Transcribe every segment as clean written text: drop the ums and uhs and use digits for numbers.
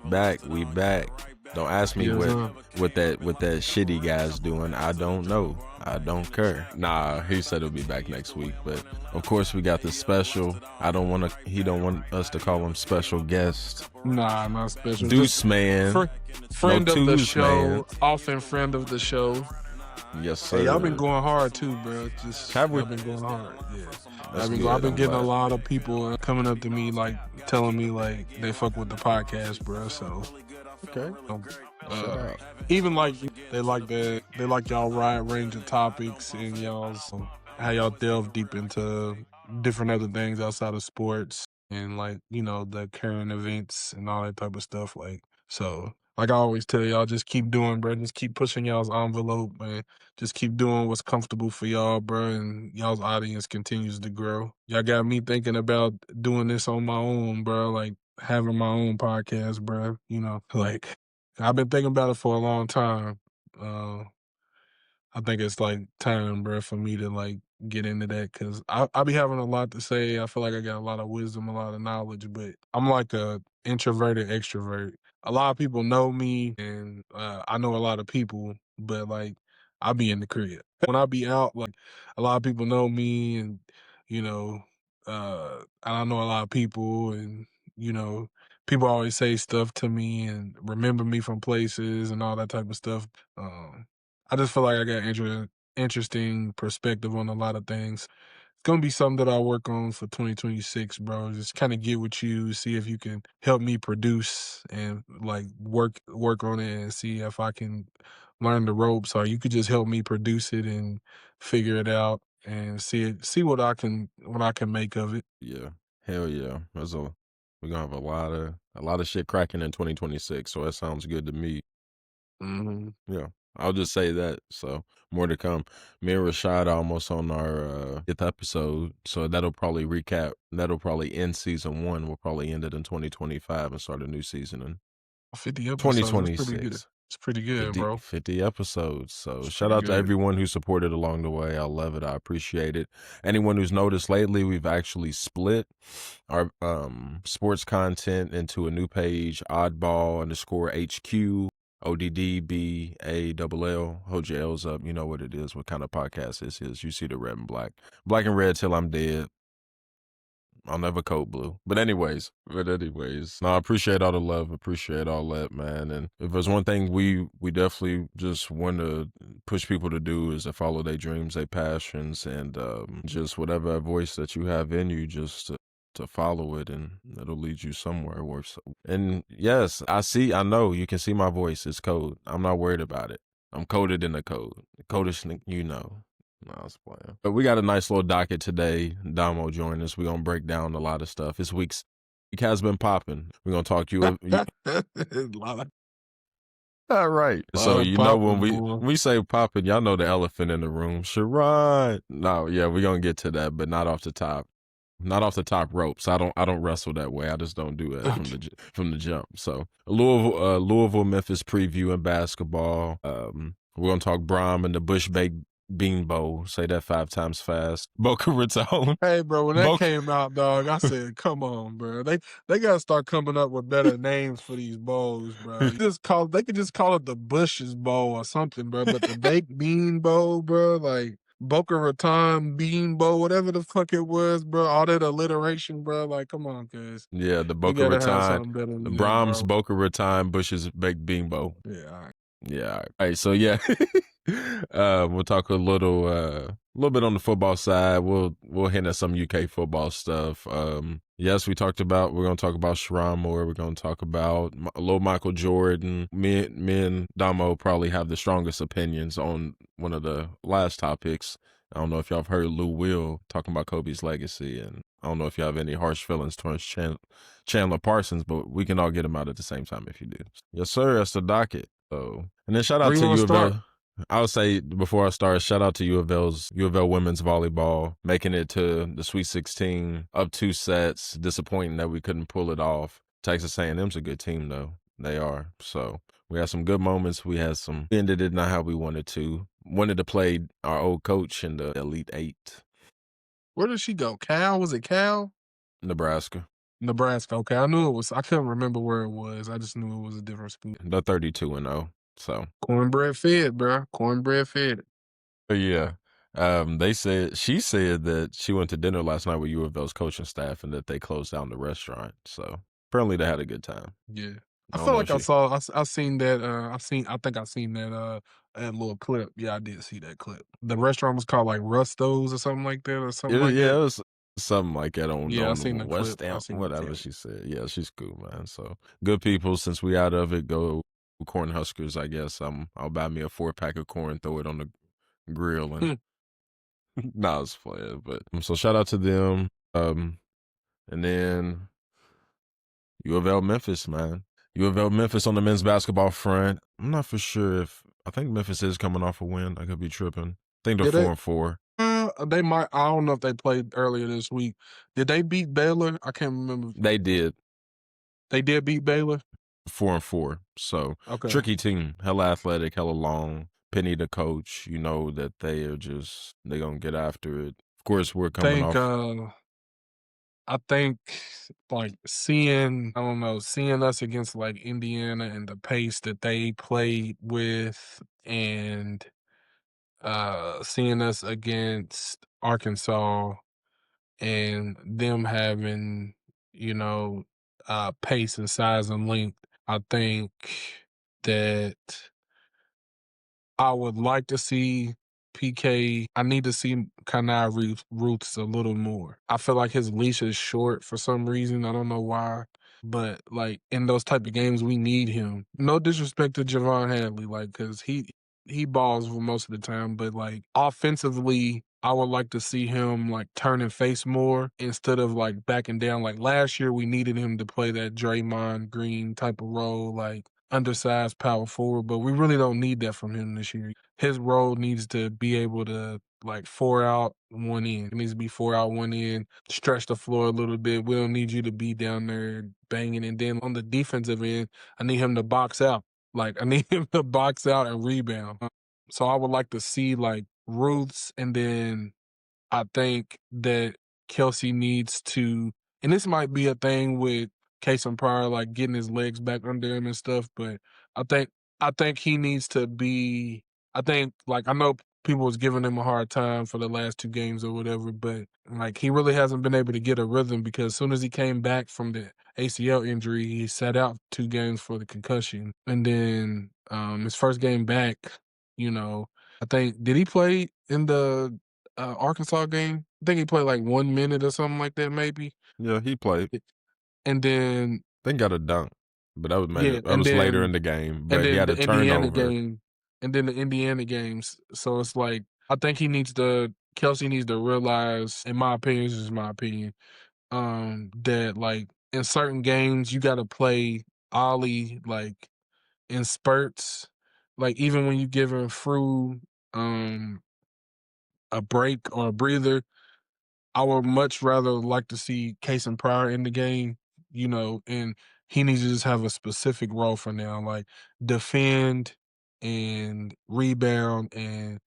We back. Don't ask me Yes, what that shitty guy's doing. I don't know. I don't care. Nah, he said he'll be back next week. But of course we got the special. He don't want us to call him special guest. Nah, not special. Deuce Just man. friend No of the twos, show. man. Often friend of the show. Yes, sir. Hey, y'all been going hard too, bro. Have we? Y'all been going hard. Yeah. That's I've been good. getting glad. a lot of people coming up to me, like telling me like they fuck with the podcast, bro. So Okay. even like they like y'all wide range of topics and y'all's how y'all delve deep into different other things outside of sports and like the current events and all that type of stuff. Like so, like I always tell y'all, just keep doing, bro. Just keep pushing y'all's envelope, man. Just keep doing what's comfortable for y'all, bro. And y'all's audience continues to grow. Y'all got me thinking about doing this on my own, bro. Like having my own podcast, bro. Like. I've been thinking about it for a long time. I think it's like time, bro, for me to like get into that because I be having a lot to say. I feel like I got a lot of wisdom, a lot of knowledge, but I'm like a introverted extrovert. A lot of people know me, and I know a lot of people, but like I be in the crib when I be out. Like a lot of people know me, and and I know a lot of people, and you know people always say stuff to me and remember me from places and all that type of stuff. I just feel like I got interesting perspective on a lot of things. It's gonna be something that I work on for 2026, bro. Just kind of get with you, see if you can help me produce and like work on it and see if I can learn the ropes, or you could just help me produce it and figure it out and see what I can make of it. Yeah. Hell yeah. We're gonna have a lot of shit cracking in 2026. So that sounds good to me. Mm-hmm. Yeah. I'll just say that. So more to come. Me and Rashad are almost on our 5th episode. So that'll probably recap. That'll probably end season 1. We'll probably end it in 2025 and start a new season in 50 episodes. That's pretty good. 2026. It's pretty good, bro. 50 episodes. So It's shout pretty out to good. everyone who supported along the way. I love it. I appreciate it. Anyone who's noticed lately, we've actually split our sports content into a new page, oddball_HQ. ODDBALL. Hold your L's up. You know what it is, what kind of podcast this is. You see the red and black. Black and red till I'm dead. I'll never code blue. But anyways, no, I appreciate all the love. Appreciate all that, man. And if there's one thing we definitely just want to push people to do is to follow their dreams, their passions, and just whatever voice that you have in you, just to follow it, and it'll lead you somewhere. And yes, I know you can see my voice. It's code. I'm not worried about it. I'm coded in the code. Codish, No, I was playing. But we got a nice little docket today. Damo joined us. We're going to break down a lot of stuff. This week has been popping. We're going to talk all right. So, when we say popping, y'all know the elephant in the room. Sherrone. No, yeah, we're going to get to that, but not off the top. Not off the top ropes. I don't wrestle that way. I just don't do that from the jump. So, Louisville-Memphis preview in basketball. We're going to talk Brom and the Bush Baked Bean Bowl. Say that 5 times fast. Boca Raton. Hey, bro, when that came out, dog, I said, come on, bro. They got to start coming up with better names for these bowls, bro. They could just call it the Bush's Bowl or something, bro. But the Baked Bean Bowl, bro, like Boca Raton Bean Bowl, whatever the fuck it was, bro. All that alliteration, bro. Like, come on, cuz. Yeah, the Boca Raton. The Brahms, Boca Raton, Bush's Baked Bean Bowl. Yeah, all right. Yeah, all right. So, yeah. We'll talk a little bit on the football side. We'll hint at some UK football stuff. Yes, we're going to talk about Sherrone more. We're going to talk about a little Michael Jordan. Me and Damo probably have the strongest opinions on one of the last topics. I don't know if y'all have heard Lou Will talking about Kobe's legacy, and I don't know if you have any harsh feelings towards Chandler Parsons, but we can all get them out at the same time if you do. Yes, sir. That's the docket. So, and then shout out to UofL. I would say before I start, shout out to UofL women's volleyball, making it to the Sweet 16, up 2 sets. Disappointing that we couldn't pull it off. Texas A&M's a good team though. They are. So we had some good moments. We ended it not how we wanted to. Wanted to play our old coach in the Elite 8. Where did she go? Cal? Was it Cal? Nebraska. Nebraska. Okay, I knew it was. I couldn't remember where it was. I just knew it was a different school. They're 32-0. So Cornbread fed, bro. Cornbread fed. yeah. She said that she went to dinner last night with U of L's coaching staff and that they closed down the restaurant. So apparently they had a good time. Yeah. I I don't feel know if like I she saw. I seen that. I think I seen that little clip. Yeah, I did see that clip. The restaurant was called like Rusto's or something like that, or something like it that. was something like that Yeah, I on seen the West clip. I Down, seen the whatever clip. she said. Yeah, she's cool, man. So good people. Since we out of it, go corn huskers, I guess. I'll buy me a 4-pack of corn, throw it on the grill, and nah, it's playing. But so shout out to them. And then UofL-Memphis, man. UofL-Memphis on the men's basketball front. I'm not for sure if I think Memphis is coming off a win. I could be tripping. I think they're Did they? 4-4. They might. I don't know if they played earlier this week. Did they beat Baylor? I can't remember. They did They did beat Baylor. 4-4. So Okay. tricky team. Hella athletic, hella long. Penny the coach. You know that they're gonna get after it. Of course, we're coming Think. off. I think like seeing, I don't know, seeing us against like Indiana and the pace that they played with, and seeing us against Arkansas and them having, you know, pace and size and length. I think that I would like to see PK. I need to see Kanai Ruths a little more. I feel like his leash is short for some reason. I don't know why. But like in those type of games, we need him. No disrespect to Javon Hadley, like because he balls for most of the time. But like offensively, I would like to see him like turn and face more instead of like backing down. Like last year, we needed him to play that Draymond Green type of role, like undersized power forward, but we really don't need that from him this year. His role needs to be able to like 4 out, 1 in. It needs to be 4 out, 1 in, stretch the floor a little bit. We don't need you to be down there banging. And then on the defensive end, I need him to box out. Like I need him to box out and rebound. So I would like to see like Ruths, and then I think that Kelsey needs to, and this might be a thing with Casey Pryor, like getting his legs back under him and stuff, but I think I think he needs to be. I think like I know people was giving him a hard time for the last 2 games or whatever, but like he really hasn't been able to get a rhythm because as soon as he came back from the ACL injury, he sat out 2 games for the concussion, and then his first game back, you know, I think did he play in the Arkansas game? I think he played like 1 minute or something like that, maybe. Yeah, he played. And then They got a dunk, but yeah, that was later in the game. and But he then had the a Indiana turnover. game, and then the Indiana games. So it's like I think Kelsey needs to realize, in my opinion, this is my opinion, that like in certain games you got to play Ollie like in spurts. Like even when you giving Fru a break or a breather, I would much rather like to see Case and Pryor in the game, and he needs to just have a specific role for now, like defend and rebound and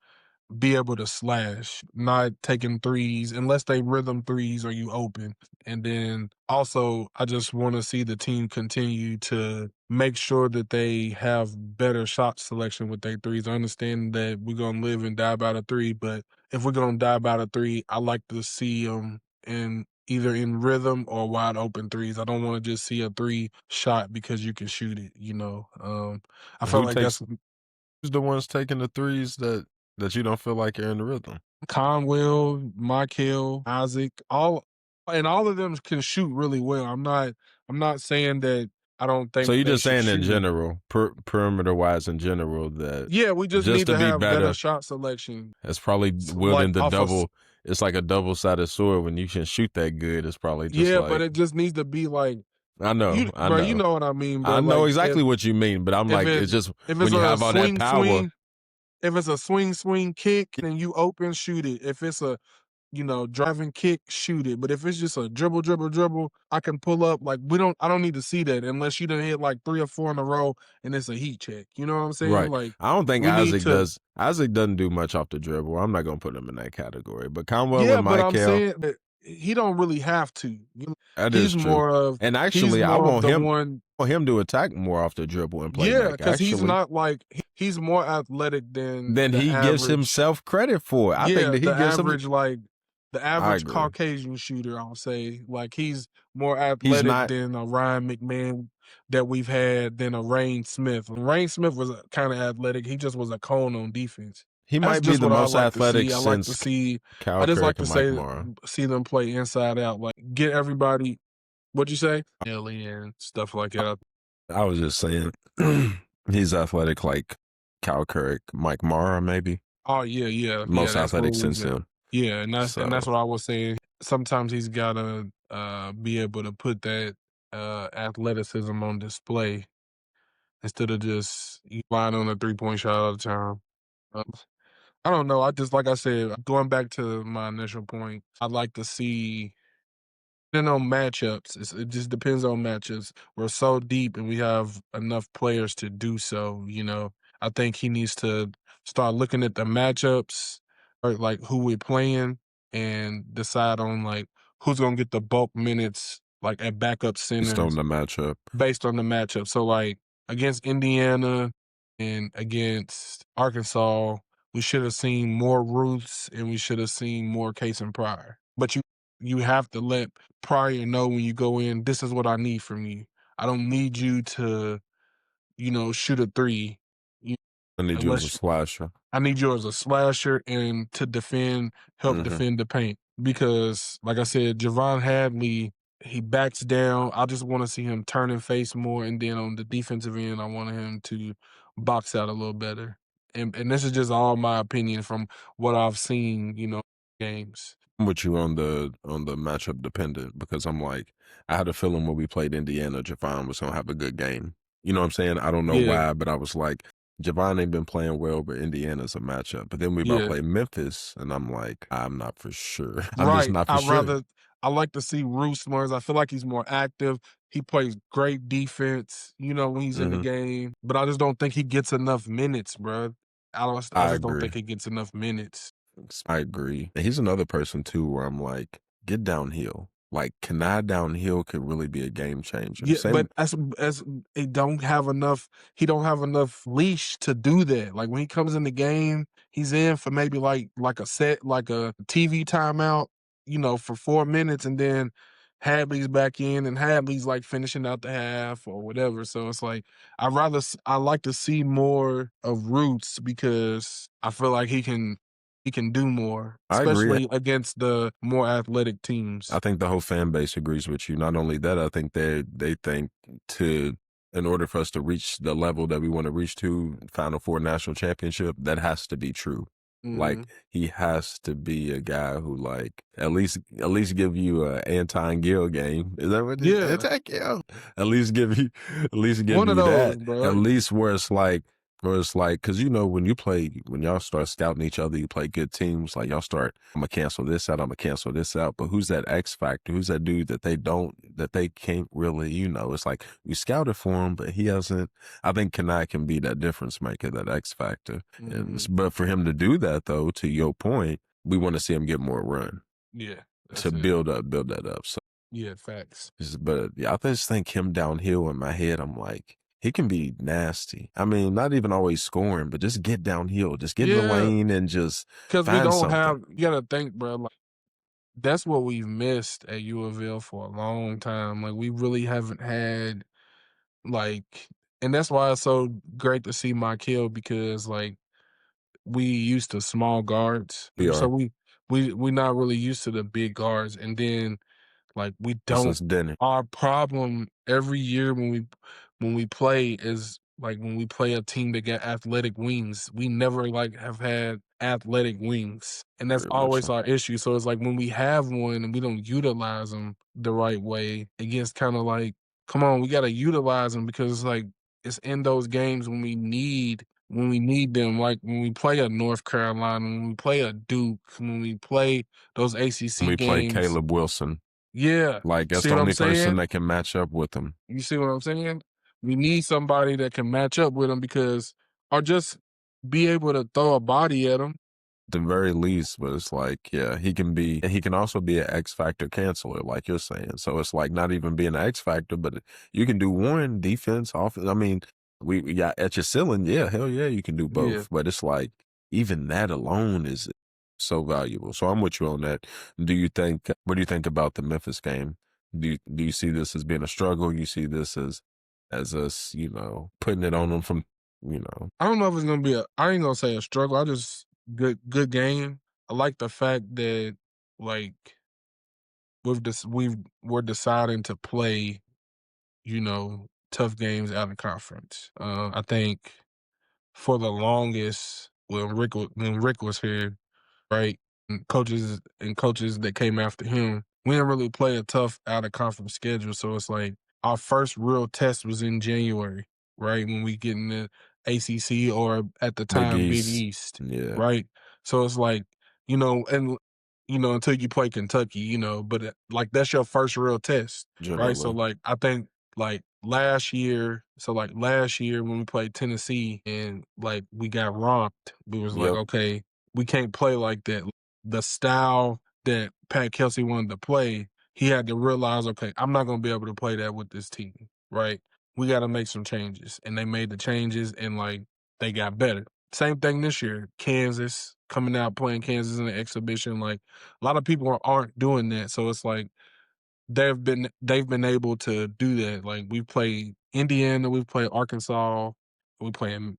be able to slash, not taking threes unless they rhythm threes or you open. And then also, I just want to see the team continue to make sure that they have better shot selection with their threes. I understand that we're going to live and die by the three, but if we're going to die by the three, I like to see them in either in rhythm or wide open threes. I don't want to just see a 3 shot because you can shoot it. I felt Who like that's takes who's the ones taking the threes that you don't feel like are in the rhythm? Conwell, Michael, Isaac, all of them can shoot really well. I'm not saying that I don't So think you're they just should saying in shoot. general, perimeter wise in general, that Yeah, we just just need to to be have better better, shot selection. it's probably Like wielding the off of double. It's like a double-sided sword. When you can shoot that good, it's probably just yeah, but like it just needs to be like I know, I you know, know what I mean, bro. I know Like exactly what you mean. But I'm if like, it's it's just if it's when you a have all that power. if it's a swing kick, then you open shoot it. If it's a driving kick, shoot it. But if it's just a dribble, I can pull up. Like I don't need to see that unless you done hit like 3 or 4 in a row and it's a heat check. You know what I'm saying? Right. Like I don't think we need Isaac to. does. Isaac doesn't do much off the dribble. I'm not gonna put him in that category. But Conwell Yeah, and but I'm Michael, saying he don't really have to. That is He's true. more of And he's actually, more of the one. I want him to attack more off the dribble and play Yeah, make. because he's Actually, not like he's more athletic than than the he gives average. himself credit for. I think Yeah, that he the gives him. average like the I average agree. Caucasian shooter, I'll say. Like he's more He's athletic not. than a Ryan McMahon that we've had than a Rain Smith. Rain Smith was kind of athletic. He just was a cone on defense. He That's might be just the what I most like to athletic see. I like to since see. I Cal just like Kirk to and Mike say Morrow. see them play inside out. Like get everybody. What'd you say? Ellie and stuff like that. I was just saying, he's athletic like Cal Kirk, Mike Morrow, maybe Oh yeah. most That's what athletic we since got. him. Yeah, and So that's what I was saying. Sometimes he's gotta be able to put that athleticism on display instead of just relying on a 3-point shot all the time. Uh, I don't know. I just like I said, going back to my initial point, I'd like to see. Depending on matchups, it just depends on matchups. We're so deep, and we have enough players to do so. I think he needs to start looking at the matchups, or like who we're playing, and decide on like who's gonna get the bulk minutes, like at backup based on centers, the matchup, based on the matchup. So like against Indiana and against Arkansas, we should have seen more Ruths and we should have seen more Case and Pryor. But you have to let Pryor know when you go in, this is what I need from you. I don't need you to, shoot a three. You, I need you as a unless slasher. I need you as a slasher and to help Mm-hmm. defend the paint. Because, like I said, Javon Hadley, he backs down. I just want to see him turn and face more. And then on the defensive end, I want him to box out a little better. And this is just all my opinion from what I've seen, games. I'm with you on the matchup dependent because I'm like, I had a feeling when we played Indiana, Javon was gonna have a good game. You know what I'm saying? I don't know Yeah, why, but I was like, Javon ain't been playing well, but Indiana's a matchup. But then we about to yeah. play Memphis, and I'm like, I'm not for sure. I'm just Right. not for sure. I like to see Roos more. I feel like he's more active. He plays great defense, when he's in the Hmm. game. But I just don't think he gets enough minutes, bro. I I just don't think agree. he gets enough minutes. I agree. And he's another person too where I'm like, get downhill. Like, Kanai downhill could really be a game changer. Yeah, but Same. as he don't have enough leash to do that. Like when he comes in the game, he's in for maybe like a set, like a TV timeout, for 4 minutes, and then Hadley's back in, and Hadley's like finishing out the half or whatever. So it's like I like to see more of Roots because I feel like he can do more, I agree. especially against the more athletic teams. I think the whole fan base agrees with you. Not only that, I think they think in order for us to reach the level that we want to reach to Final Four national championship, that has to be true. Like Mhm. he has to be a guy who like at least give you a Anton Gill game. Is that what it is? Yeah. Anton Gill? At least give One of you those, that. At bro. least where it's like, because when y'all start scouting each other, you play good teams. Like y'all start, I'm gonna cancel this out. I'm gonna cancel this out. But who's that X factor? Who's that dude that they can't really? It's like we scouted for him, but he hasn't. I think Kanai can be that difference maker, that X factor. Mhm. But for him to do that, though, to your point, we want to see him get more run Yeah, to that's it. build that up. So, Yeah, facts. but yeah, I just think him downhill in my head. I'm like, he can be nasty. I mean, not even always scoring, but just get downhill, just get in the Yeah, lane and just because we find don't something. have you gotta think, bro, like, that's what we've missed at U of L for a long time. Like, we really haven't had, like and that's why it's so great to see Michael because, like, we used to small guards. We So are we not really used to the big guards, and then like we don't since Denny. our problem every year when we play is like when we play a team that got athletic wings, we never like have had athletic wings. And that's Very much always so. our issue. So it's like when we have one and we don't utilize them the right way, it gets kind of like, come on, we gotta utilize them because it's like it's in those games when we need them, like when we play a North Carolina, when we play a Duke, when we play those When ACC we play games. Caleb Wilson, Yeah. like that's See the what I'm only person saying? that can match up with him. You see what I'm saying? We need somebody that can match up with him because or just be able to throw a body at him. the very least, but it's like, yeah, he can also be an X Factor canceler, like you're saying. So it's like not even being an X Factor, but you can do one defense, offense. I mean, we got at your ceiling, yeah, hell yeah, you can do Yeah. both. But it's like even that alone is so valuable. So I'm with you on that. What do you think about the Memphis game? Do you see this as being a struggle? You see this as us, putting it on them from, you know, I don't know if it's gonna be I ain't gonna say a struggle. I just good game. I like the fact that like we're deciding to play, tough games out of conference. I think for the longest when Rick was here, right? And coaches that came after him, we didn't really play a tough out of conference schedule. So it's like our first real test was in January, right? When we get in the ACC or at the Big time Big East? East, Yeah, right? So it's like, and until you play Kentucky, but like that's your first real test, right? So generally. like I think like last year when we played Tennessee and like we got romped, we was like, Yep. okay, we can't play like that. The style that Pat Kelsey wanted to play, he had to realize, okay, I'm not going to be able to play that with this team, right? We got to make some changes. And they made the changes and like they got better. Same thing this year. Kansas coming out playing Kansas in the exhibition. Like a lot of people aren't doing that. So it's like they've been able to do that. Like we played Indiana, we played Arkansas, we playing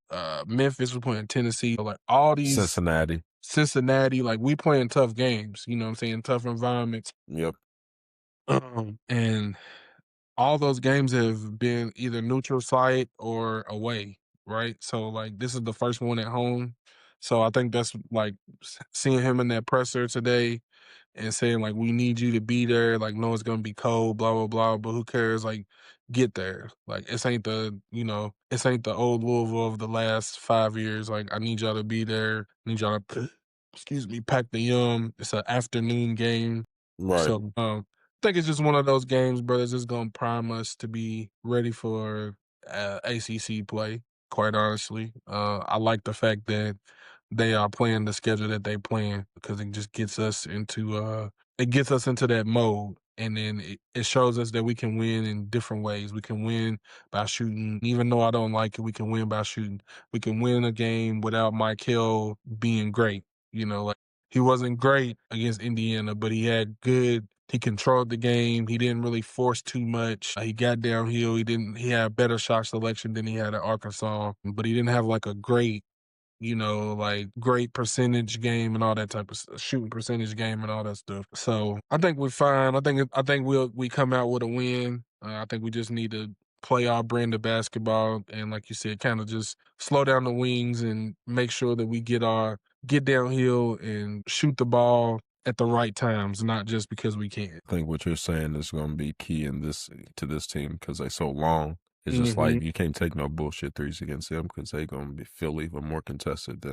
Memphis, we playing Tennessee. Like all these Cincinnati. Cincinnati, like we playing tough games, you know what I'm saying? Tough environments. Yep. And all those games have been either neutral site or away, right? So like this is the first one at home. So I think that's like seeing him in that presser today and saying like we need you to be there, like no it's gonna be cold, blah blah blah, but who cares? Like get there. Like this ain't the old Louisville of the last 5 years. Like I need y'all to be there. I need y'all to excuse me, pack the yum. It's an afternoon game. Right. So I think it's just one of those games, bro, that's just gonna prime us to be ready for ACC play. Quite honestly, I like the fact that they are playing the schedule that they playing because it just gets us into that mode, and then it shows us that we can win in different ways. We can win by shooting, even though I don't like it. We can win by shooting. We can win a game without Mike Hill being great. Like he wasn't great against Indiana, but he controlled the game. He didn't really force too much. He got downhill. He had better shot selection than he had at Arkansas, but he didn't have like a great percentage game and all that type of shooting percentage game and all that stuff. So I think we're fine. I think we come out with a win. I think we just need to play our brand of basketball and, like you said, kind of just slow down the wings and make sure that we get downhill and shoot the ball at the right times, not just because we can. I think what you're saying is going to be key in this team because they're so long. It's just Hmm. like you can't take no bullshit threes against them because they're going to feel even more contested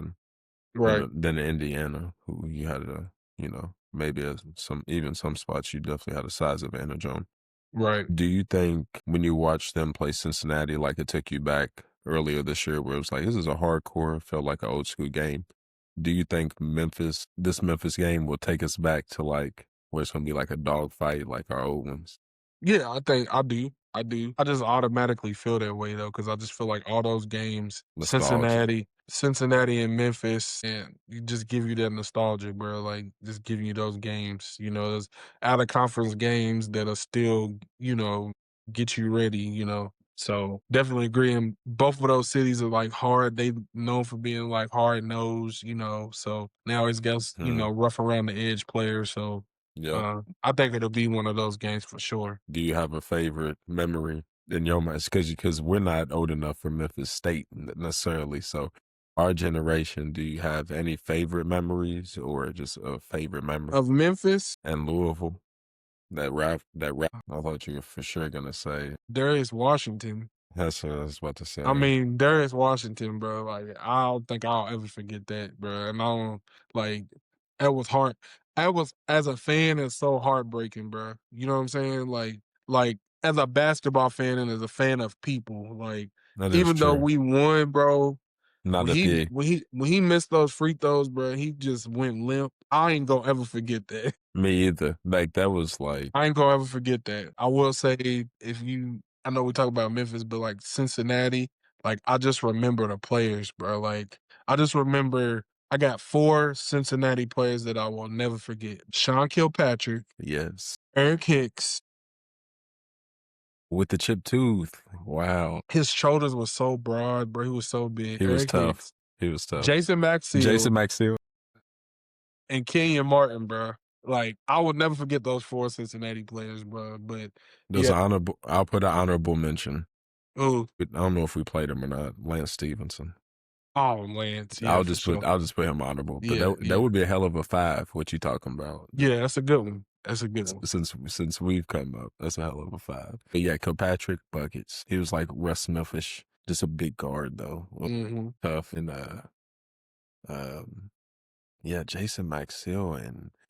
Right. than Indiana, who you had maybe some spots you definitely had a size advantage on. Right. Do you think when you watched them play Cincinnati, like it took you back earlier this year, where it was like this is a hardcore, felt like an old school game? Do you think this Memphis game will take us back to like where it's gonna be like a dog fight, like our old ones? Yeah, I think I do. I do. I just automatically feel that way though, because I just feel like all those games, Nostalgia. Cincinnati and Memphis, and you just give you that nostalgia, bro. Like just giving you those games, those out of conference games that are still, get you ready. So definitely agree. And both of those cities are like hard. They known for being like hard nosed. So now it's got Hmm. rough around the edge players. So Yep. I think it'll be one of those games for sure. Do you have a favorite memory in your mind? Because we're not old enough for Memphis State necessarily. So, our generation, do you have any favorite memories or just a favorite memory? Of Memphis, And Louisville, that rap. I thought you were for sure gonna say. Darius Washington. That's what I was about to I say. mean, Darius Washington, bro. Like, I don't think I'll ever forget that, bro. And I don't like that was hard. That was as a fan, it's so heartbreaking, bro. You know what I'm saying? Like as a basketball fan and as a fan of people, like That is even though true. we won, bro, Not When a he pig. when he missed those free throws, bro, he just went limp. I ain't gonna ever forget that. Me either. Like that was like I ain't gonna ever forget that. I will say I know we talk about Memphis, but like Cincinnati, like I just remember the players, bro. Like I just remember I got 4 Cincinnati players that I will never forget. Sean Kilpatrick, yes. Eric Hicks. With the chipped tooth. Wow. His shoulders were so broad, bro. He was so big. He was Eric tough. Hicks, He was tough. Jason Jason Maxill, Maxill. and Kenyon Martin, bro. Like I will never forget those 4 Cincinnati players, bro. But There's yeah, an honorable I'll put an honorable mention. oh, I don't know if we played him or not. Lance Stevenson. Lance, yeah, for sure. I'll just put him honorable. But Yeah, that would be a hell of a 5, what you talking about. yeah, that's a good one. That's a good one. Since we've come up. That's a hell of a 5. But yeah, Kilpatrick buckets. He was like Russ Smithish. Just a big guard though. Mm-hmm. Tough and yeah, Jason Maxill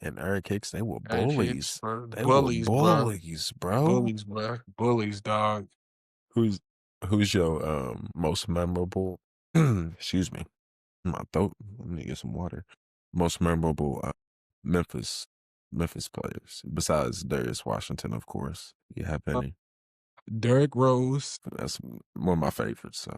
and Eric Hicks, they were bullies. They Bullies, were bro. bullies, bro. Bullies, bro. Bullies, dog. Who's your most memorable excuse me. My throat. Let me get some water. Most memorable Memphis players besides Darius Washington, of course. You have any? Derrick Rose, That's one of my favorites. So.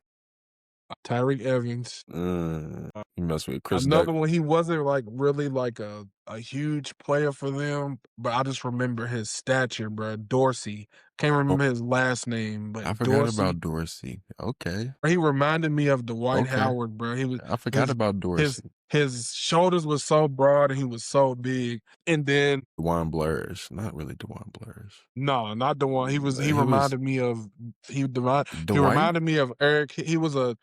Tyreek Evans. You mess with Chris Another one, he wasn't like really like a huge player for them, but I just remember his stature, bro. Dorsey. Can't remember his last name, but I forgot Dorsey. about Dorsey. Okay. He reminded me of Dwight Okay. Howard, bro. I forgot about Dorsey. His shoulders were so broad and he was so big. And then DeJuan Blerish. Not really DeJuan Blerish. no, not the one. He reminded me of reminded me of Eric. He was a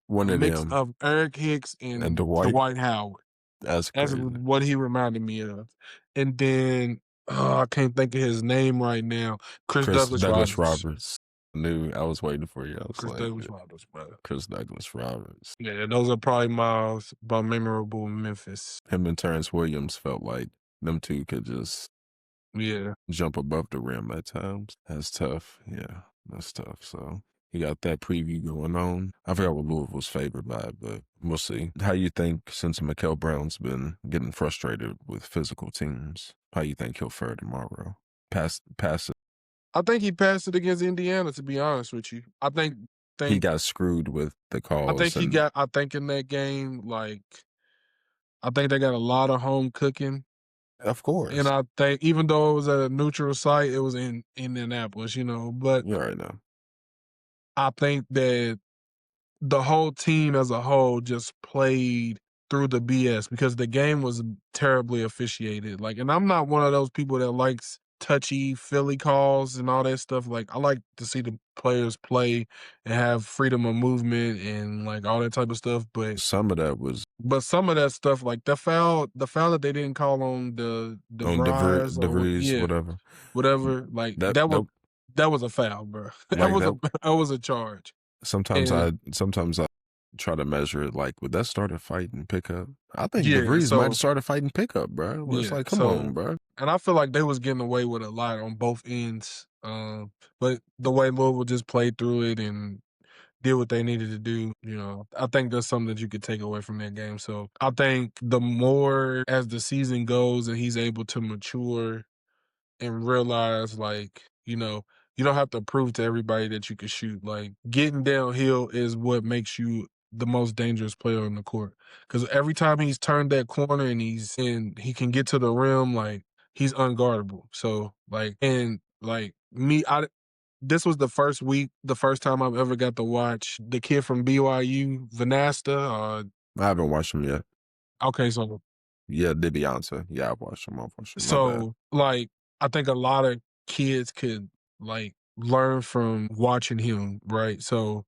one of mix them. of Eric Hicks and Dwight Howard. That's crazy. What he reminded me of. And then I can't think of his name right now. Chris Douglas Roberts. I was waiting for you. I was Chris like, Douglas Roberts, bro. Chris Douglas Roberts. Yeah, those are probably my memorable Memphis. Him and Terrence Williams felt like them two could just jump above the rim at times. That's tough. Yeah, that's tough. So you got that preview going on. I forgot what Louisville's favored by, but we'll see. How you think, since Mikael Brown's been getting frustrated with physical teams, how you think he'll fare tomorrow? Pass it. I think he passed it against Indiana, to be honest with you. I think he got screwed with the calls. I think in that game, like, I think they got a lot of home cooking. Of course. And I think even though it was at a neutral site, it was in Indianapolis, but you already know. I think that the whole team as a whole just played through the BS because the game was terribly officiated. Like, and I'm not one of those people that likes touchy Philly calls and all that stuff. Like, I like to see the players play and have freedom of movement and like all that type of stuff. But some of that stuff, like the foul that they didn't call on the DeVries, whatever, like that was a foul, bro. Like that was a charge. Sometimes I try to measure it like, would that start a fight in pickup? I think DeVries might start a fight in pickup, bro. It's like, come on, bro. And I feel like they was getting away with a lot on both ends. But the way Louisville just played through it and did what they needed to do, I think that's something that you could take away from that game. So I think the more as the season goes and he's able to mature and realize, like, you don't have to prove to everybody that you can shoot. Like, getting downhill is what makes you the most dangerous player on the court. Because every time he's turned that corner and he can get to the rim, like, he's unguardable. So, like, and like this was the first time I've ever got to watch the kid from BYU, Vanasta. I haven't watched him yet. Okay, so yeah, Beyonce. Yeah, I've watched him. So, like, I think a lot of kids could like learn from watching him, right? So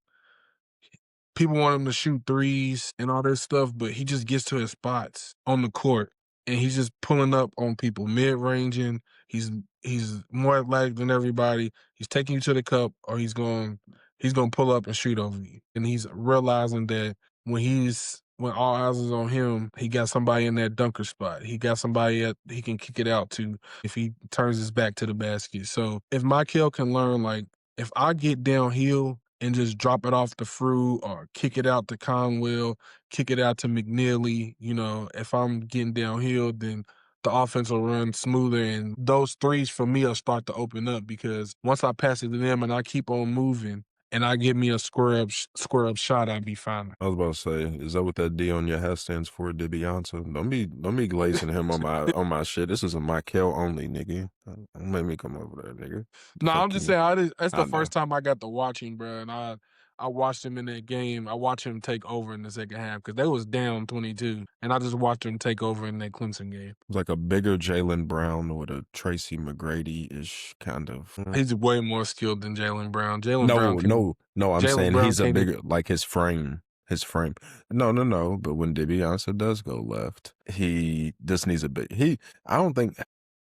people want him to shoot threes and all this stuff, but he just gets to his spots on the court and he's just pulling up on people, mid-ranging. He's more athletic than everybody. He's taking you to the cup, or he's going to pull up and shoot over you. And he's realizing that when all eyes is on him, he got somebody in that dunker spot. He got somebody he can kick it out to if he turns his back to the basket. So if Michael can learn, like, if I get downhill and just drop it off to Fruit or kick it out to Conwell, kick it out to McNeely. If I'm getting downhill, then the offense will run smoother. And those threes for me will start to open up because once I pass it to them and I keep on moving and I give me a square up shot, I'll be fine. I was about to say, is that what that D on your hat stands for, DiBiase? Don't be glazing him on my shit. This is a Michael only, nigga. Don't make me come over there, nigga. No, I'm Fuck just you. saying, that's I the know. first time I got to watch him, bro, and I watched him in that game. I watched him take over in the second half because they was down 22, and I just watched him take over in that Clemson game. It's like a bigger Jaylen Brown with a Tracy McGrady-ish kind of. He's way more skilled than Jaylen Brown. No. I'm Jaylen saying Brown he's a can't bigger, like his frame. His frame. No. But when DiBiase does go left, he just needs a big. I don't think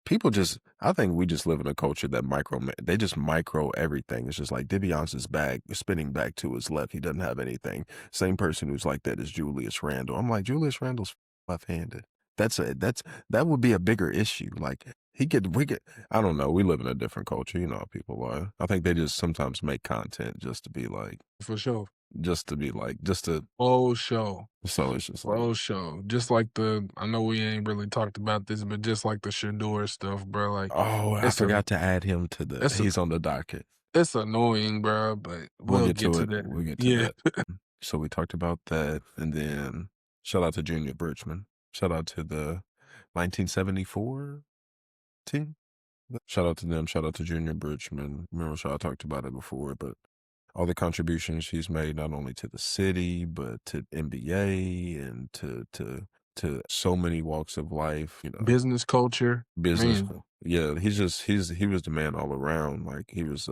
people just. I think we just live in a culture that they just micro everything. It's just like DiBiase's back, spinning back to his left. He doesn't have anything. Same person who's like that is Julius Randle. I'm like, Julius Randle's left-handed. That would be a bigger issue. Like I don't know. We live in a different culture. You know how people are. I think they just sometimes make content just to be like, for sure. just to. Oh, show. So it's just like, Oh, show. Just like I know we ain't really talked about this, but just like the Shedeur stuff, bro. Like, oh, I forgot to add him to he's on the docket. It's annoying, bro, but we'll get to that. We'll get to that. So we talked about that, and then shout out to Junior Birchman. Shout out to the 1974 team. Shout out to them. Shout out to Junior Birchman. Remember, I talked about it before, but all the contributions he's made, not only to the city, but to NBA and to so many walks of life, business culture, business. man. Yeah, he was the man all around. Like he was,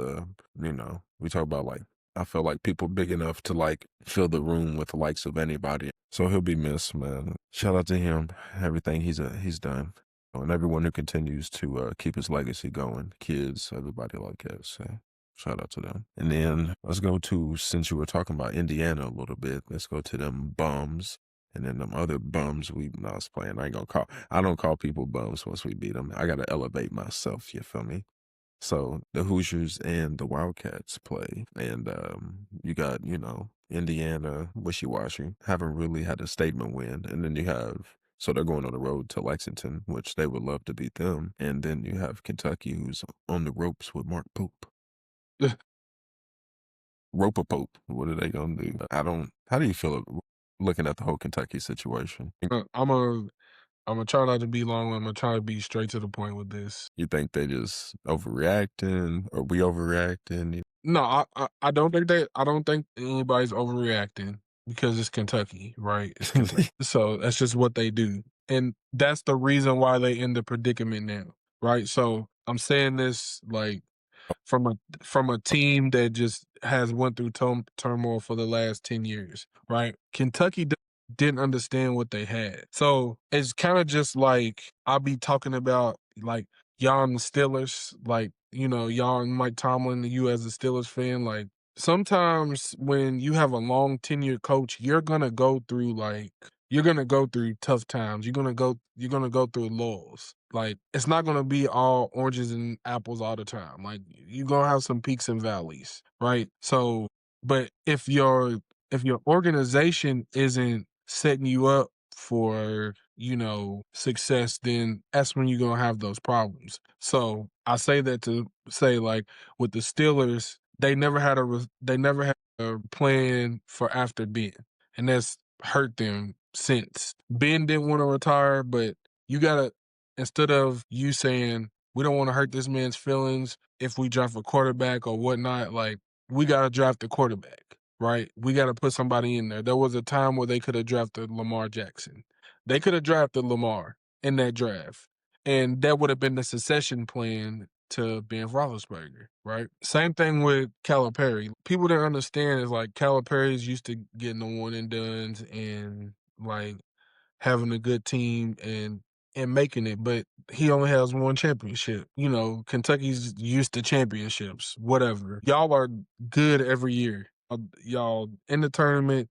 we talk about like, I felt like people big enough to like fill the room with the likes of anybody. So he'll be missed, man. Shout out to him, everything he's done. And everyone who continues to keep his legacy going, kids, everybody like that. So shout out to them. And then let's go to, since you were talking about Indiana a little bit, let's go to them bums. And then them other bums we was playing. I don't call people bums once we beat them. I got to elevate myself, you feel me? So the Hoosiers and the Wildcats play. And you got, Indiana, wishy-washy, haven't really had a statement win. And then so they're going on the road to Lexington, which they would love to beat them. And then you have Kentucky, who's on the ropes with Mark Pope. Roper Pope. What are they going to do? How do you feel looking at the whole Kentucky situation? I'm gonna try not to be long. I'm gonna try to be straight to the point with this. You think they just overreacting, or we overreacting? No, I don't think anybody's overreacting because it's Kentucky, right? It's Kentucky. So that's just what they do. And that's the reason why they in the predicament now, right? So I'm saying this like from a team that just has went through turmoil for the last 10 years, right? Kentucky didn't understand what they had. So it's kind of just like I'll be talking about like y'all and the Steelers, like, y'all and Mike Tomlin, you as a Steelers fan, like sometimes when you have a long tenured coach, you're gonna go through tough times. You're gonna go through lulls. Like it's not gonna be all oranges and apples all the time. Like you're gonna have some peaks and valleys, right? So, but if your organization isn't setting you up for, success, then that's when you're going to have those problems. So I say that to say, like, with the Steelers, they never had a plan for after Ben, and that's hurt them since. Ben didn't want to retire, but you got to, instead of you saying, we don't want to hurt this man's feelings if we draft a quarterback or whatnot, like, we got to draft a quarterback. Right? We got to put somebody in there. There was a time where they could have drafted Lamar Jackson. They could have drafted Lamar in that draft, and that would have been the succession plan to Ben Roethlisberger, right? Same thing with Calipari. People that understand is like Calipari's used to getting the one and dones and like having a good team and making it, but he only has one championship. Kentucky's used to championships, whatever. Y'all are good every year. Y'all in the tournament.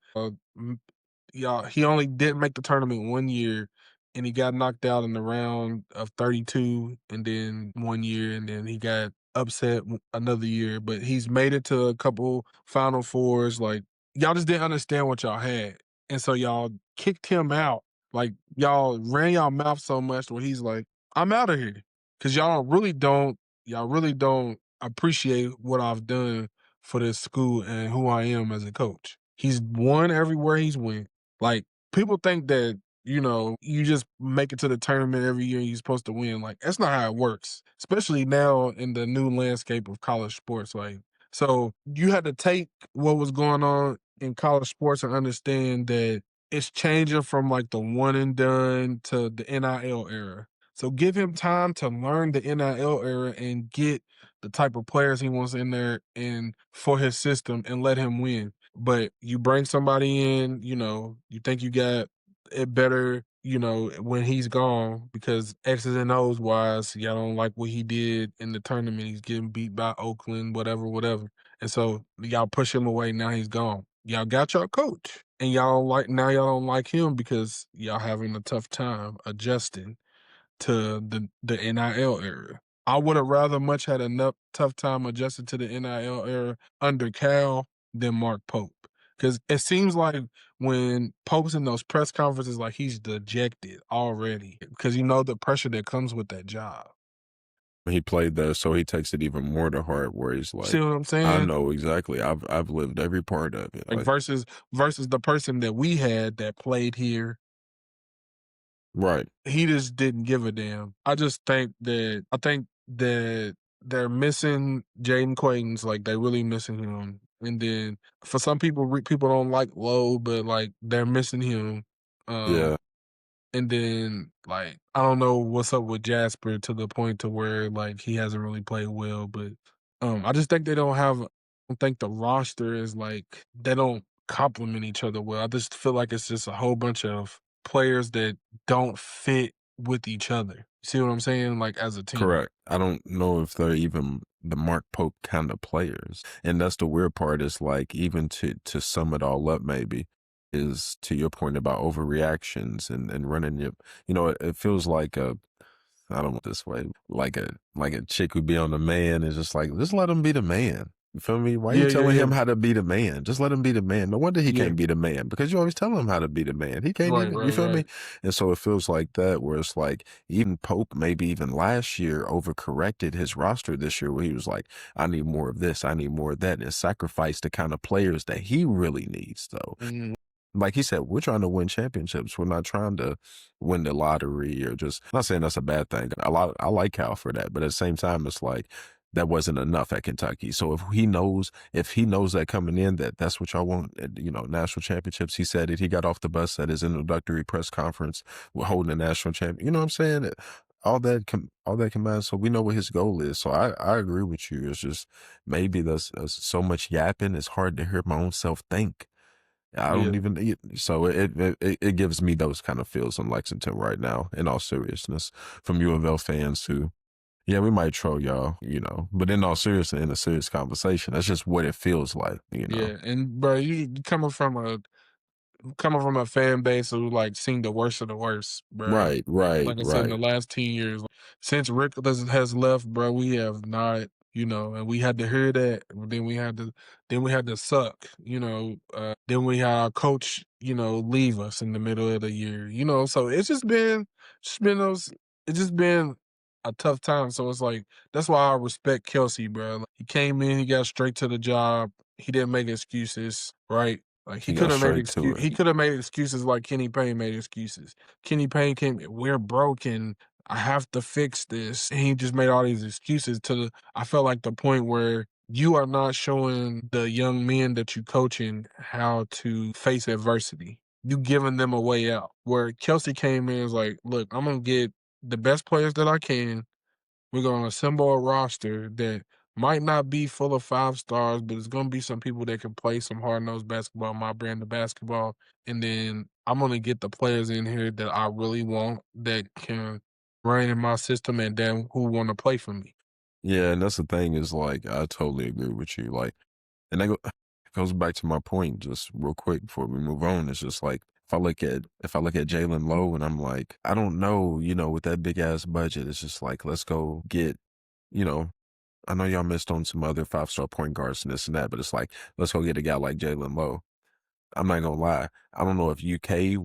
Y'all, he only didn't make the tournament one year, and he got knocked out in the round of 32 and then 1 year, and then he got upset another year. But he's made it to a couple Final Fours. Like, y'all just didn't understand what y'all had. And so y'all kicked him out. Like, y'all ran y'all mouth so much where he's like, I'm out of here. Cause y'all really don't appreciate what I've done for this school and who I am as a coach. He's won everywhere he's went. Like, people think that, you just make it to the tournament every year and you're supposed to win. Like, that's not how it works, especially now in the new landscape of college sports. Like, so you had to take what was going on in college sports and understand that it's changing from like the one and done to the NIL era. So give him time to learn the NIL era and get the type of players he wants in there and for his system and let him win. But you bring somebody in, you think you got it better, when he's gone because X's and O's wise, y'all don't like what he did in the tournament. He's getting beat by Oakland, whatever, whatever. And so y'all push him away. Now he's gone. Y'all got your coach, and y'all don't like him because y'all having a tough time adjusting to the NIL era. I would have rather much had a tough time adjusting to the NIL era under Cal than Mark Pope. Because it seems like when Pope's in those press conferences, like he's dejected already because the pressure that comes with that job. He played there, so he takes it even more to heart. Where he's See like, what I'm "I saying? know exactly. I've lived every part of it." Like versus the person that we had that played here, right. he just didn't give a damn. I think that they're missing Jaden Quaidens, like they really missing him. And then for some people, people don't like Lowe, but like they're missing him. Yeah. And then like I don't know what's up with Jasper to the point to where like he hasn't really played well, but I just think they don't have. I don't think the roster is like they don't complement each other well. I just feel like it's just a whole bunch of players that don't fit with each other. See what I'm saying? Like as a team. Correct. I don't know if they're even the Mark Pope kind of players. And that's the weird part is like even to sum it all up maybe is to your point about overreactions and running it feels like I don't want this way, like a chick who be on the man is just like, just let him be the man. You feel me? Why are you Yeah, yeah, telling yeah, him how to be the man? Just let him be the man. No wonder he yeah. can't be the man because you always tell him how to be the man. He can't Right, even, you right, feel me? right. And so it feels like that where it's like even Pope, maybe even last year, overcorrected his roster this year where he was like, I need more of this, I need more of that, and sacrificed the kind of players that he really needs though. Mhm. Like he said, we're trying to win championships. We're not trying to win the lottery or just, I'm not saying that's a bad thing. I like Cal for that, but at the same time, it's like that wasn't enough at Kentucky. So if he knows that coming in, that's what y'all want, national championships. He said it. He got off the bus at his introductory press conference. We're holding a national champion. You know what I'm saying? All that combined. So we know what his goal is. So I agree with you. It's just maybe there's so much yapping. It's hard to hear my own self think. I don't Yeah. even so it gives me those kind of feels in Lexington right now, in all seriousness, from UofL fans who, yeah, we might troll y'all, but in all seriousness, in a serious conversation, that's just what it feels like. Yeah. And bro, you coming from a fan base who like seen the worst of the worst, bro. Right, right, Like I said, in the right. last 10 years, since Rick has left, bro, we have not, and we had to hear that. Then we had to suck, then we had our coach, leave us in the middle of the year, So it's just been a tough time. So it's like that's why I respect Kelsey, bro. Like, he came in, he got straight to the job. He didn't make excuses, right? Like He got straight to it. he could have made excuses like Kenny Payne made excuses. Kenny Payne came, we're broken. I have to fix this. And he just made all these excuses I felt like the point where you are not showing the young men that you coaching how to face adversity. You giving them a way out. Where Kelsey came in and was like, look, I'm gonna get the best players that I can. We're gonna assemble a roster that might not be full of 5 stars, but it's gonna be some people that can play some hard-nosed basketball, my brand of basketball. And then I'm gonna get the players in here that I really want that can run in my system and then who wanna play for me. Yeah, and that's the thing is like I totally agree with you. Like, and that it goes back to my point just real quick before we move on. It's just like if I look at Jalen Lowe and I'm like, I don't know, with that big ass budget, it's just like, let's go get, you know, I know y'all missed on some other 5-star point guards and this and that, but it's like, let's go get a guy like Jalen Lowe. I'm not gonna lie. I don't know if UK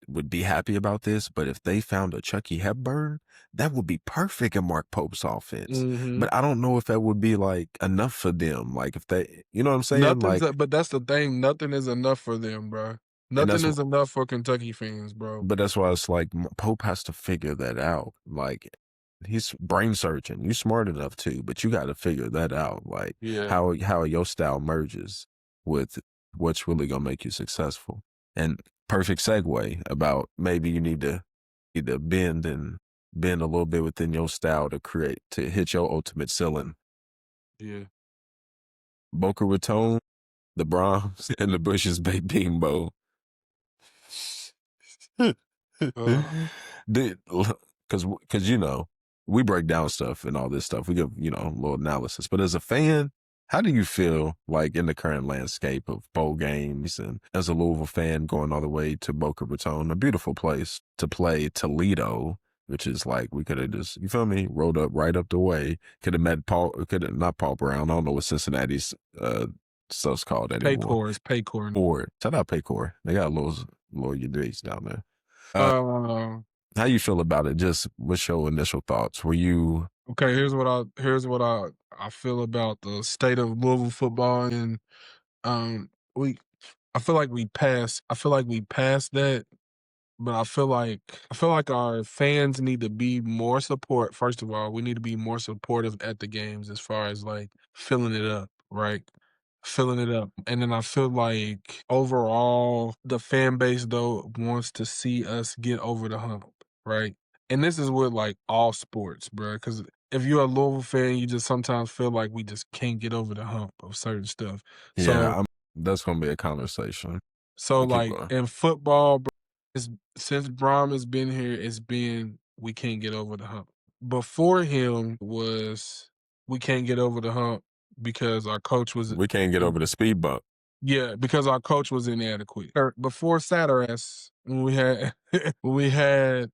would be happy about this, but if they found a Chucky Hepburn, that would be perfect in Mark Pope's offense. Mm-hmm. But I don't know if that would be like enough for them. Like if they, you know what I'm saying? But that's the thing. Nothing is enough for them, bro. And Nothing is enough for Kentucky fans, bro. but that's why it's like Pope has to figure that out. Like he's brain searching. You're smart enough too, but you got to figure that out. Like Yeah. how your style merges with what's really gonna make you successful. And perfect segue about maybe you need to either bend a little bit within your style to hit your ultimate ceiling. Yeah. Boca Raton, the Brahms, and the Bush's Baked Bean Bowl. Because we break down stuff and all this stuff. We give a little analysis. But as a fan, how do you feel like in the current landscape of bowl games, and as a Louisville fan going all the way to Boca Raton, a beautiful place to play Toledo, which is like we could have just, you feel me, rolled up right up the way. Could have met not Paul Brown. I don't know what Cincinnati's stuff's called anymore. Paycor. Ford. Shout out Paycor. They got a little Udrees down there. How you feel about it? Just what's your initial thoughts? Were you okay? Here's what I feel about the state of Louisville football, and we. I feel like we passed. I feel like we passed that, but I feel like our fans need to be more support. First of all, we need to be more supportive at the games as far as like filling it up, right? Filling it up. And then I feel like overall the fan base though wants to see us get over the hump, right? And this is with like all sports, bro. Because if you're a Louisville fan, you just sometimes feel like we just can't get over the hump of certain stuff. So that's gonna be a conversation. like Going. in football, bro, since Brom has been here, it's been we can't get over the hump. Before him was we can't get over the hump because our coach was We can't get over the speed bump. yeah, because our coach was inadequate. Before Satter's, when we had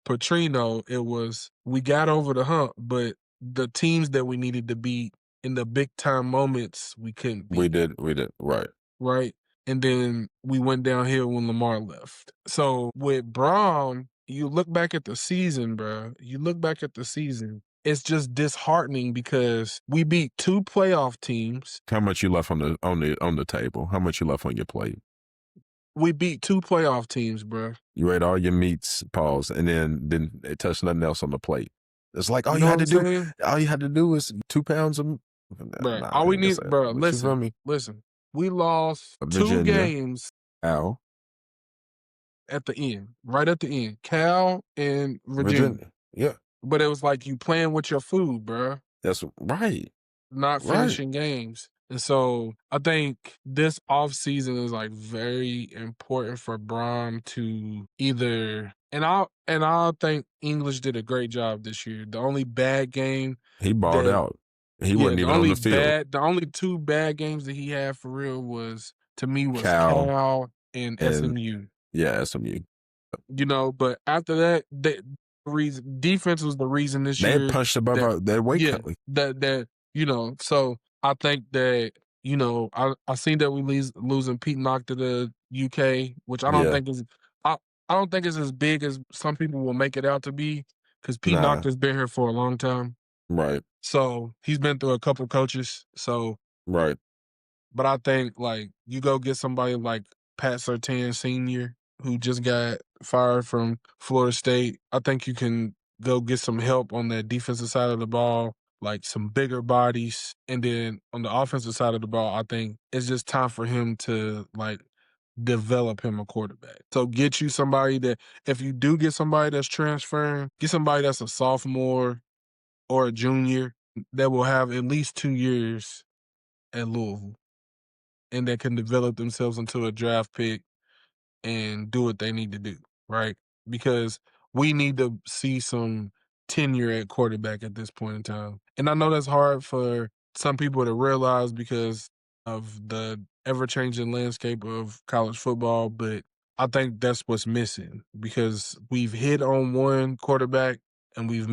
Petrino, it was we got over the hump, but the teams that we needed to beat in the big time moments we couldn't beat. We did, right. Right. And then we went downhill when Lamar left. So with Brown, you look back at the season, bro. You look back at the season. It's just disheartening because we beat 2 playoff teams. How much you left on the table? How much you left on your plate? We beat 2 playoff teams, bro. You ate all your meats, pause, and then it touched nothing else on the plate. It's like all you had to do was 2 pounds of. Bro, all we need, bro. Listen. We lost Virginia. 2 games. Al. At the end, right at the end, Cal and Virginia. Yeah. But it was like you playing with your food, bro. That's right. Not finishing games. And so I think this offseason is like very important for Brom to either and I think English did a great job this year. The only bad game he balled out. He wasn't even on the field. The only 2 bad games that he had for real was Cal and SMU. Yeah, SMU. But after that, defense was the reason this year. They punched above their weight cut. So I think that, I seen that we losing Pete Knock to the UK, which I don't think is I don't think it's as big as some people will make it out to be, because Pete Knock has been here for a long time. Right. So he's been through a couple coaches. So right. But I think like you go get somebody like Pat Surtain Sr., who just got fired from Florida State. I think you can go get some help on that defensive side of the ball, like some bigger bodies. And then on the offensive side of the ball, I think it's just time for him to like develop him a quarterback. So get you somebody that, if you do get somebody that's transferring, get somebody that's a sophomore or a junior that will have at least 2 years at Louisville and that can develop themselves into a draft pick and do what they need to do, right? Because we need to see some tenure at quarterback at this point in time. And I know that's hard for some people to realize because of the ever-changing landscape of college football, but I think that's what's missing because we've hit on one quarterback and we've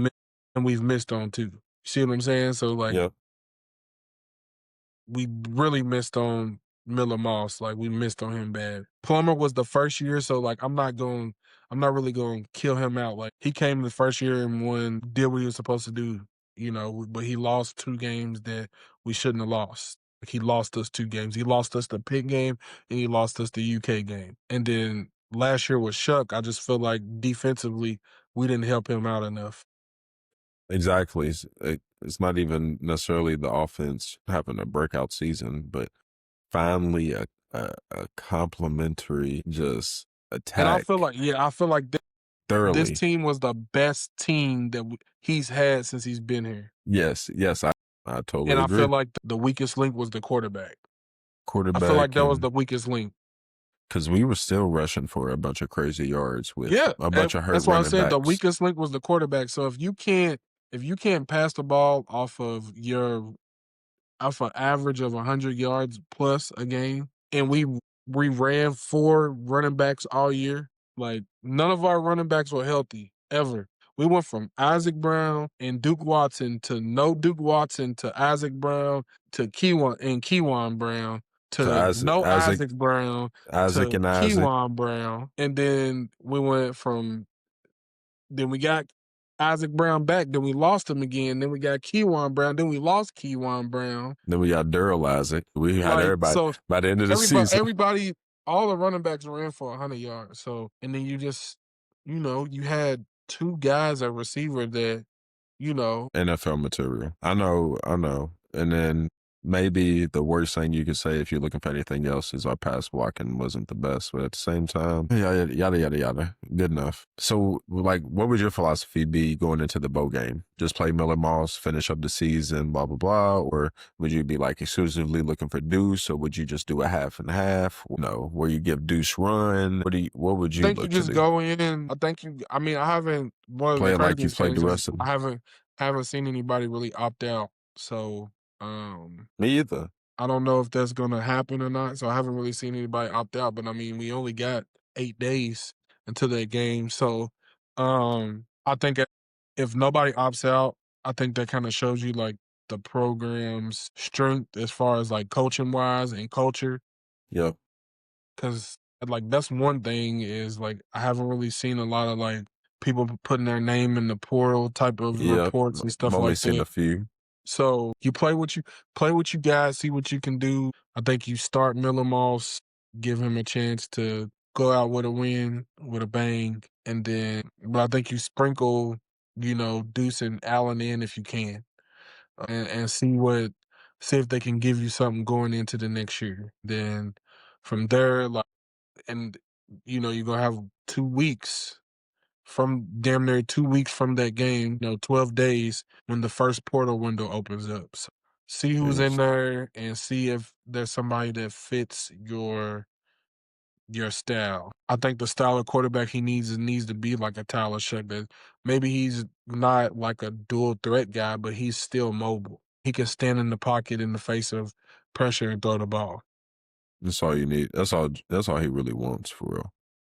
missed on two. See what I'm saying? So like Yep. we really missed on Miller Moss. Like we missed on him bad. Plummer was the first year, so like I'm not really going to kill him out. Like he came the first year and did what he was supposed to do, but he lost 2 games that we shouldn't have lost. Like he lost us 2 games. He lost us the Pitt game and he lost us the UK game. And then last year with Shuck, I just feel like defensively we didn't help him out enough. Exactly. It's not even necessarily the offense having a breakout season, but finally a complimentary just And I attack feel like this thoroughly. team was the best team that he's had since he's been here. Yes, I totally And I agree. feel like the weakest link was the quarterback. Quarterback, I feel like that was the weakest link. because we were still rushing for a bunch of crazy yards with Yeah, a bunch of hurt that's why I running said the backs. weakest link was the quarterback. So if you can't pass the ball off of an average of 100 yards plus a game, and we ran 4 running backs all year. Like none of our running backs were healthy ever. We went from Isaac Brown and Duke Watson to no Duke Watson to Isaac Brown to Keywan Brown To to no Isaac Brown Isaac to and Isaac. Keywan Brown, and then we went from then we got Isaac Brown back. Then we lost him again. Then we got Keywan Brown. Then we lost Keywan Brown. Then we got Daryl Isaac. We had everybody So by the end of the season. everybody, all the running backs were in for 100 yards. So, and then you just, you had 2 guys at receiver that, NFL material. I know. And then maybe the worst thing you could say if you're looking for anything else is our pass blocking wasn't the best, but at the same time, yada, yada, yada, yada. Good enough. So, like, what would your philosophy be going into the bowl game? Just play Miller Moss, finish up the season, blah, blah, blah? Or would you be, like, exclusively looking for Deuce, or would you just do a half and half? No, where you give Deuce run? What would you I think you look just to do? go in. I haven't, one of Play the it like you craziest played the things rest is of them. I haven't seen anybody really opt out. So, Me either. I don't know if that's going to happen or not. So I haven't really seen anybody opt out, but I mean, we only got 8 days until that game. So, I think if nobody opts out, I think that kind of shows you like the program's strength as far as like coaching wise and culture. Yep. Cause like that's one thing is like I haven't really seen a lot of like people putting their name in the portal type of Yep. reports and I've stuff only like seen that. a few. So you play what you guys, see what you can do. I think you start Miller Moss, give him a chance to go out with a win, with a bang, but I think you sprinkle, Deuce and Allen in if you can, and see if they can give you something going into the next year. Then from there, like, and you're gonna have 2 weeks from damn near 2 weeks from that game, 12 days when the first portal window opens up. So see who's in Yes. there and see if there's somebody that fits your style. I think the style of quarterback he needs to be like a Tyler Shedeur. Maybe he's not like a dual threat guy, but he's still mobile. He can stand in the pocket in the face of pressure and throw the ball. That's all you need. That's all he really wants, for real.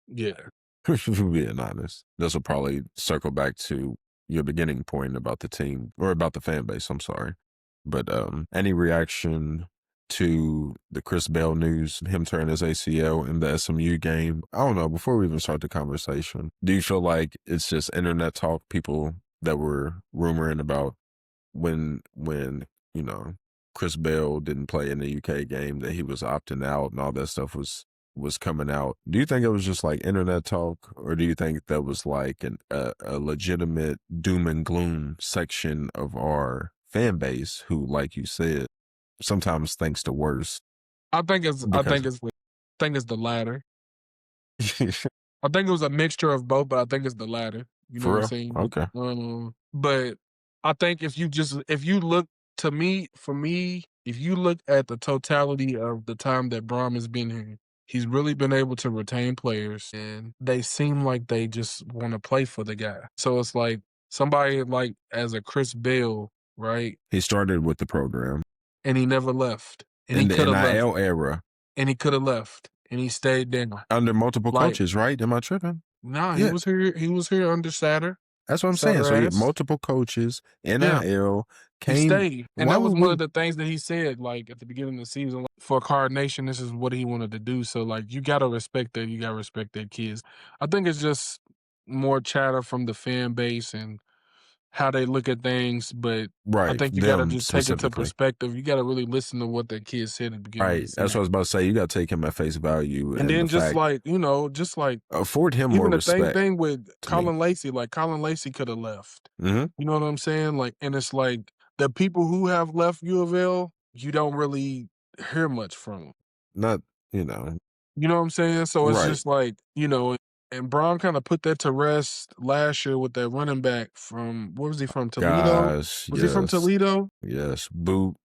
Yeah. Being honest. This will probably circle back to your beginning point about the team, or about the fan base, I'm sorry. But any reaction to the Chris Bell news, him tearing his ACL in the SMU game? I don't know, before we even start the conversation, do you feel like it's just internet talk, people that were rumoring about when Chris Bell didn't play in the UK game, that he was opting out and all that stuff was coming out? Do you think it was just like internet talk, or do you think that was like a legitimate doom and gloom section of our fan base who, like you said, sometimes thinks the worst? I think it's the latter. I think it was a mixture of both, but I think it's the latter. You know For what I'm real? saying? Okay. But I think if you look, to me, for me, if you look at the totality of the time that Braum has been here, he's really been able to retain players, and they seem like they just want to play for the guy. So it's like somebody like as a Chris Bell, right? He started with the program And he never left. And in he the could have left. NIL era. And he could have left. and he stayed there. Under multiple Like- coaches, right? Am I tripping? Nah, he Yeah. was here. He was here under Shedeur. That's what I'm saying. So Shedeur. multiple coaches, NIL He came. stayed. And Why that was would one we- of the things that he said, like, at the beginning of the season. Like, for Card Nation, this is what he wanted to do. So, like, you got to respect that. You got to respect their kids. I think it's just more chatter from the fan base and how they look at things. But I Right. think you got to them just take it to specifically. perspective. You got to really listen to what their kids said at the beginning of Right. the season. That's what I was about to say. You got to take him at face value. And then the just fact, like, you know, just like afford him even more the same respect. thing with to me. Colin Lacey. Like, Colin Lacey could have left. Mm-hmm. You know what I'm saying? Like, and it's like the people who have left U of L, you don't really hear much from them. Not, you know. You know what I'm saying? So it's Right. just like, you know, and Brown kind of put that to rest last year with that running back from, what was he from, Toledo? Gosh, Was he from Toledo? Yes. Boone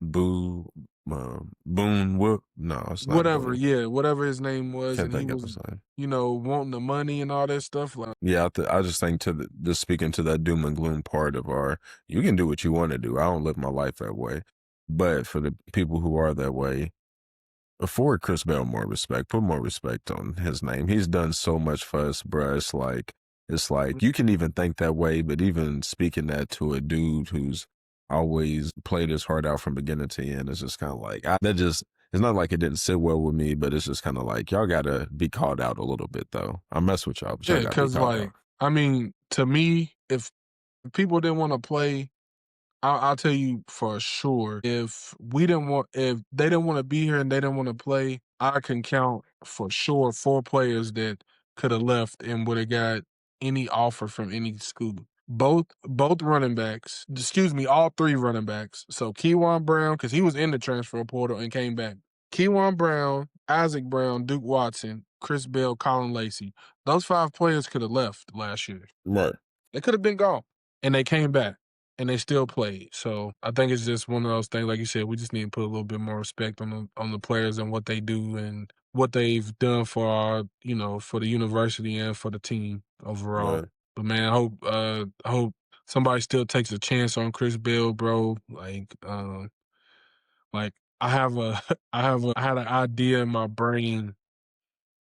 Whoop. No, it's not. Whatever, Boone. yeah, whatever his name was. Can't And he think of was, his name. you know, wanting the money and all that stuff. Like, Yeah, I just think just speaking to that doom and gloom part of you can do what you want to do. I don't live my life that way. But for the people who are that way, afford Chris Bell more respect. Put more respect on his name. He's done so much for us, bruh. It's like you can even think that way, but even speaking that to a dude who's always played his heart out from beginning to end, it's just kind of like, it's not like it didn't sit well with me, but it's just kind of like, y'all got to be called out a little bit, though. I mess with y'all, but y'all yeah, got to be because, called like, out. I mean, to me, if people didn't want to play, I'll tell you for sure, if they didn't want to be here and they didn't want to play, I can count for sure 4 players that could have left and would have got any offer from any school. Both running backs, all 3 running backs. So Keywan Brown, because he was in the transfer portal and came back. Keywan Brown, Isaac Brown, Duke Watson, Chris Bell, Colin Lacey. Those 5 players could have left last year. Right. They could have been gone. And they came back. And they still played. So I think it's just one of those things, like you said, we just need to put a little bit more respect on the players and what they do and what they've done for our, you know, for the university and for the team overall. Right. But man, I hope somebody still takes a chance on Chris Bell, bro. Like I had an idea in my brain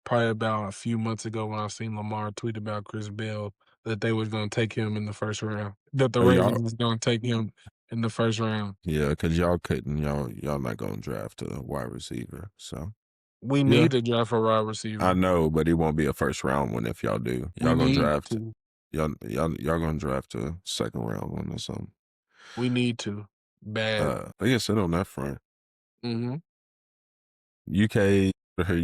probably about a few months ago when I seen Lamar tweet about Chris Bell that they was going to take him in the first round. That the Ravens was going to take him in the first round. Yeah, because y'all couldn't. Y'all not going to draft a wide receiver. So we need to draft a wide receiver. I know, but he won't be a first round one if y'all do. Y'all going to draft. Y'all going to draft a second round one or something. We need to. Bad. I guess sit on that front. Mm-hmm.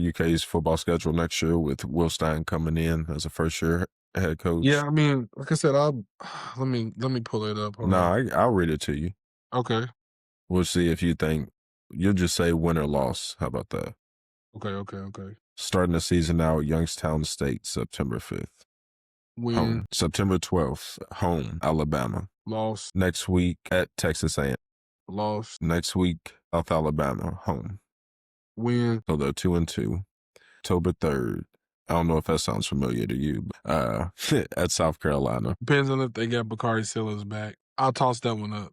UK's football schedule next year with Will Stein coming in as a first year head coach. Yeah, I mean, like I said, let me pull it up. I'll read it to you. Okay. We'll see if you think you'll just say win or loss. How about that? Okay. Starting the season out, Youngstown State, September 5th. Win. Home. September 12th, home, Alabama. Loss. Next week at Texas A&M. Loss. Next week, South Alabama, home. Win. So they're 2-2. October 3rd. I don't know if that sounds familiar to you. At South Carolina. Depends on if they got Bakari Silas back. I'll toss that one up.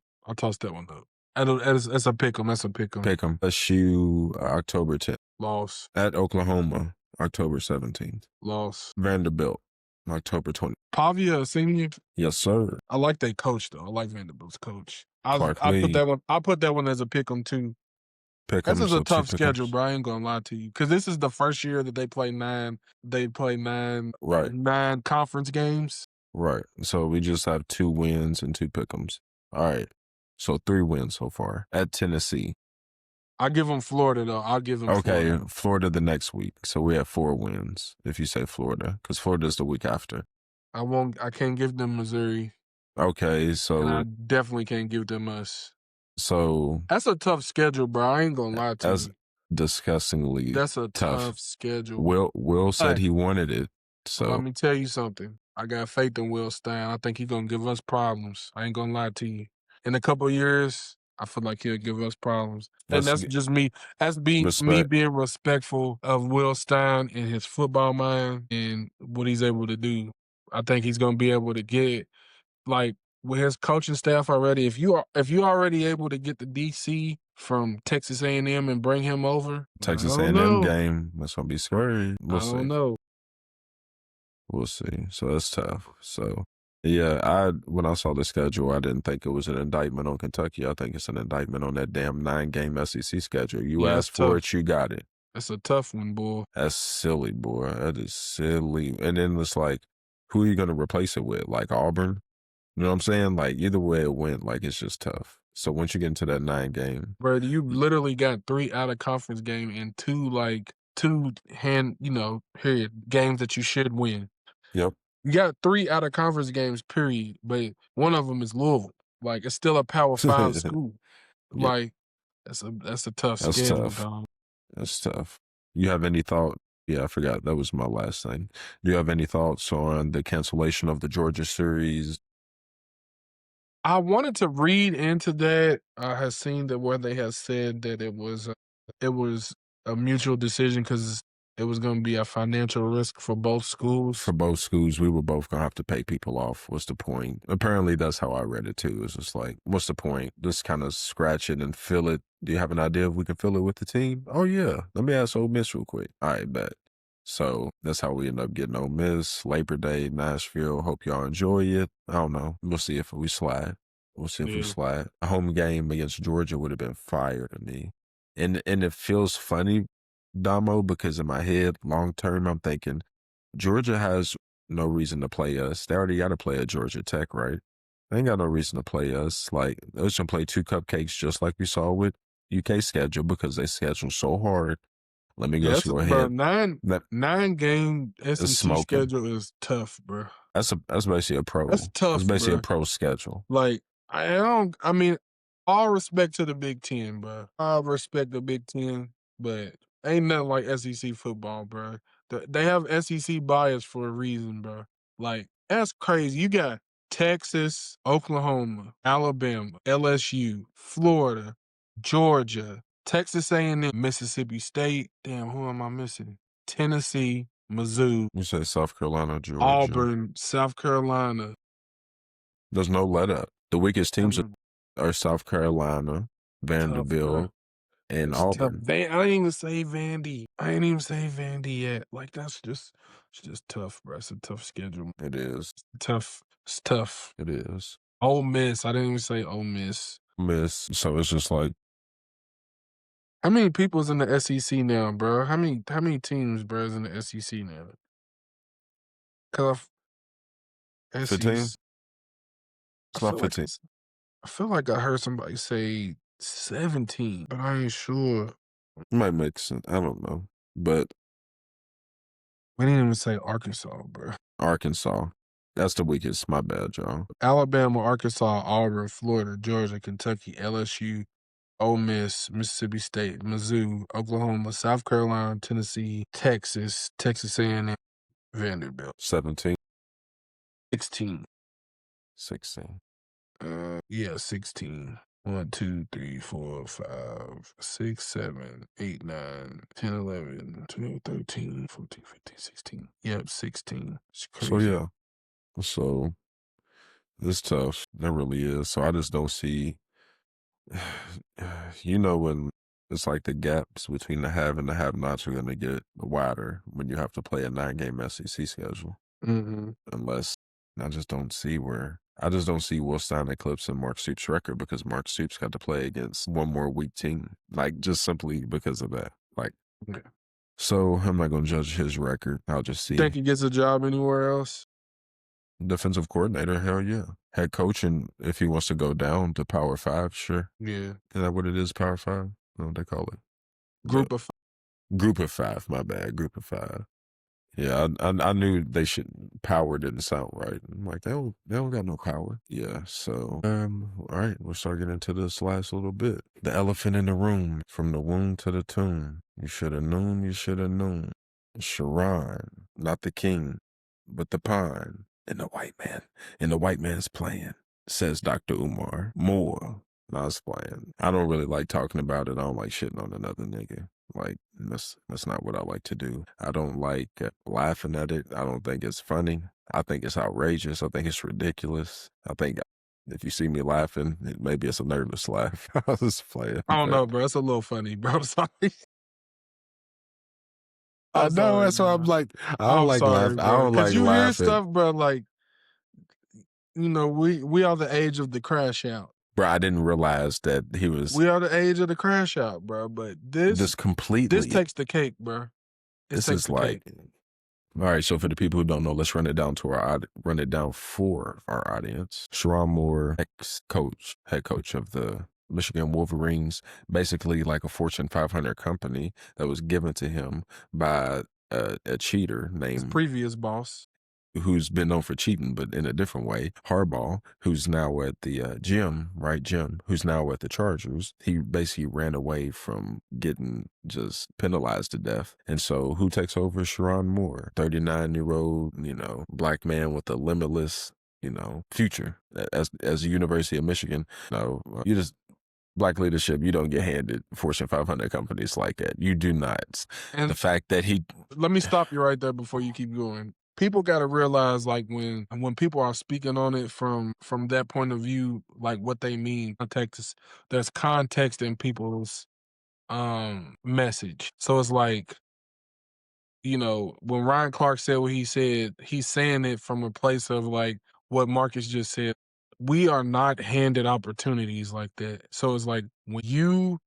That's a pick 'em. That's a pick 'em. Pick 'em. SU, October 10th. Loss. At Oklahoma, October 17th. Loss. Vanderbilt, October 20th. Pavia, senior. Yes, sir. I like that coach though. I like Vanderbilt's coach. I Lee. put that one as a pick 'em too. Pick 'em. This is a tough pick 'em. schedule, bro. I ain't gonna lie to you, because this is the first year that they play 9. They play 9. Right. 9 conference games. Right. So we just have 2 wins and 2 pick-ems. All right. So 3 wins so far at Tennessee. I give them Florida though. I'll give them Florida. Florida the next week. So we have 4 wins if you say Florida, because Florida's the week after. I can't give them Missouri. Okay, so And I definitely can't give them us. So that's a tough schedule, bro. I ain't gonna lie to you. That's disgustingly That's a tough schedule. Will said he wanted it. So let me tell you something. I got faith in Will Stein. I think he's gonna give us problems. I ain't gonna lie to you. In a couple of years, I feel like he'll give us problems. And that's just me. That's me being respectful of Will Stein and his football mind and what he's able to do. I think he's gonna be able to get, like, with his coaching staff already, if you already able to get the DC from Texas A&M and bring him over, Texas I don't A&M know. game, that's gonna be scary. We'll I see. don't know. We'll see. So that's tough. So yeah, when I saw the schedule, I didn't think it was an indictment on Kentucky. I think it's an indictment on that damn 9-game SEC schedule. You Yeah, asked that's for tough. it, you got it. That's a tough one, boy. That's silly, boy. That is silly. And then it's like, who are you gonna replace it with? Like Auburn? You know what I'm saying? Like either way it went, like it's just tough. So once you get into that 9-game, Bro, you literally got 3 out of conference game and 2 games that you should win. yep. You got 3 out of conference games, period. But one of them is Louisville. Like, it's still a Power 5 school. Yeah. Like, that's a tough That's schedule, tough. dog. That's tough. You have any thought? Yeah, I forgot. That was my last thing. Do you have any thoughts on the cancellation of the Georgia series? I wanted to read into that. I had seen that where they had said that it was a mutual decision because it was going to be a financial risk for both schools. For both schools, we were both gonna have to pay people off. What's the point? Apparently, that's how I read it too. It's just like, what's the point? Just kind of scratch it and fill it. Do you have an idea if we can fill it with the team? Oh yeah, let me ask Ole Miss real quick. All right, bet. So that's how we end up getting Ole Miss, Labor Day, Nashville. Hope y'all enjoy it. I don't know. We'll see if we slide. We'll see if we Yeah. slide. A home game against Georgia would have been fire to me. And it feels funny, Damo, because in my head, long term, I'm thinking Georgia has no reason to play us. They already got to play at Georgia Tech, right? They ain't got no reason to play us. Like, they should play 2 cupcakes just like we saw with UK schedule because they schedule so hard. Let me Yeah, just go ahead. bro, 9-game SEC smoking. schedule is tough, bro. That's basically a pro. That's tough, That's basically bro. a pro schedule. Like, all respect to the Big Ten, bro. I respect the Big Ten, but ain't nothing like SEC football, bro. They have SEC bias for a reason, bro. Like, that's crazy. You got Texas, Oklahoma, Alabama, LSU, Florida, Georgia, Texas A&M, Mississippi State. Damn, who am I missing? Tennessee, Mizzou, You say South Carolina, Georgia. Auburn, South Carolina. There's no let up. The weakest teams are South Carolina, Vanderbilt, and Auburn. I didn't even say Vandy. I ain't even say Vandy yet. Like, it's just tough, bro. It's a tough schedule. It is. Tough. It's tough. It is. Ole Miss. I didn't even say Ole Miss. Miss. So it's just like, how many people's in the SEC now, bro? How many teams, bro, is in the SEC now? Cause 15? It's about 15. I feel like I heard somebody say 17, but I ain't sure. It might make sense. I don't know. But we didn't even say Arkansas, bro. Arkansas. That's the weakest. My bad, y'all. Alabama, Arkansas, Auburn, Florida, Georgia, Kentucky, LSU, Ole Miss, Mississippi State, Mizzou, Oklahoma, South Carolina, Tennessee, Texas, Texas A&M, Vanderbilt. 17. 16. 16. Yeah, 16. 1, 2, 3, 4, 5, 6, 7, 8, 9, 10, 11, 12, 13, 14, 15, 16. Yep, 16. It's crazy. So, yeah. So, it's tough. That really is. So, I just don't see, when it's like the gaps between the have and the have-nots are going to get wider when you have to play a 9-game SEC schedule. Mm-hmm. Unless I just don't see Will Stein eclipsing Mark Stoops' record because Mark Stoops got to play against one more weak team. Like, just simply because of that. Like, okay. So I'm not going to judge his record. I'll just see. Think he gets a job anywhere else? Defensive coordinator, hell yeah. Head coach, and if he wants to go down to Power 5, sure. Yeah. Is that what it is, Power 5? What they call it? Group of 5. Group of 5, my bad. Group of 5. Yeah, I knew they should. Power didn't sound right. I'm like, they don't got no power. Yeah, so all right, we'll start getting into this last little bit. The elephant in the room, from the womb to the tomb. You should have known. You should have known. Sherrone, not the king, but the pawn, and the white man, and the white man's plan. Says Dr. Umar. More. I was playing. I don't really like talking about it. I don't like shitting on another nigga. Like, that's not what I like to do. I don't like laughing at it. I don't think it's funny. I think it's outrageous. I think it's ridiculous. I think If you see me laughing, maybe it's a nervous laugh. I was just playing. I don't know, bro. It's a little funny, bro. I'm sorry. I I'm know. sorry, That's why I'm bro. like, I don't I'm like sorry, laugh. I bro. don't Because like you hear laughing. stuff, bro, like, we are the age of the crash out. Bro, I didn't realize that he was We are the age of the crash out, bro. But just completely. this takes the cake, bro. This is like, all right. So for the people who don't know, let's run it down for our audience. Sherrone Moore, ex-coach, head coach of the Michigan Wolverines, basically like a Fortune 500 company that was given to him by a cheater named His previous boss, who's been known for cheating, but in a different way. Harbaugh, who's now at the Jim, who's now at the Chargers. He basically ran away from getting just penalized to death. And so who takes over? Sherrone Moore, 39-year-old, black man with a limitless, future as a University of Michigan. No, you just black leadership, you don't get handed Fortune 500 companies like that. You do not. And the fact that let me stop you right there before you keep going. People got to realize, like, when people are speaking on it from that point of view, like what they mean. There's context in people's message. So it's like, when Ryan Clark said what he said, he's saying it from a place of like what Marcus just said. We are not handed opportunities like that. So it's like when you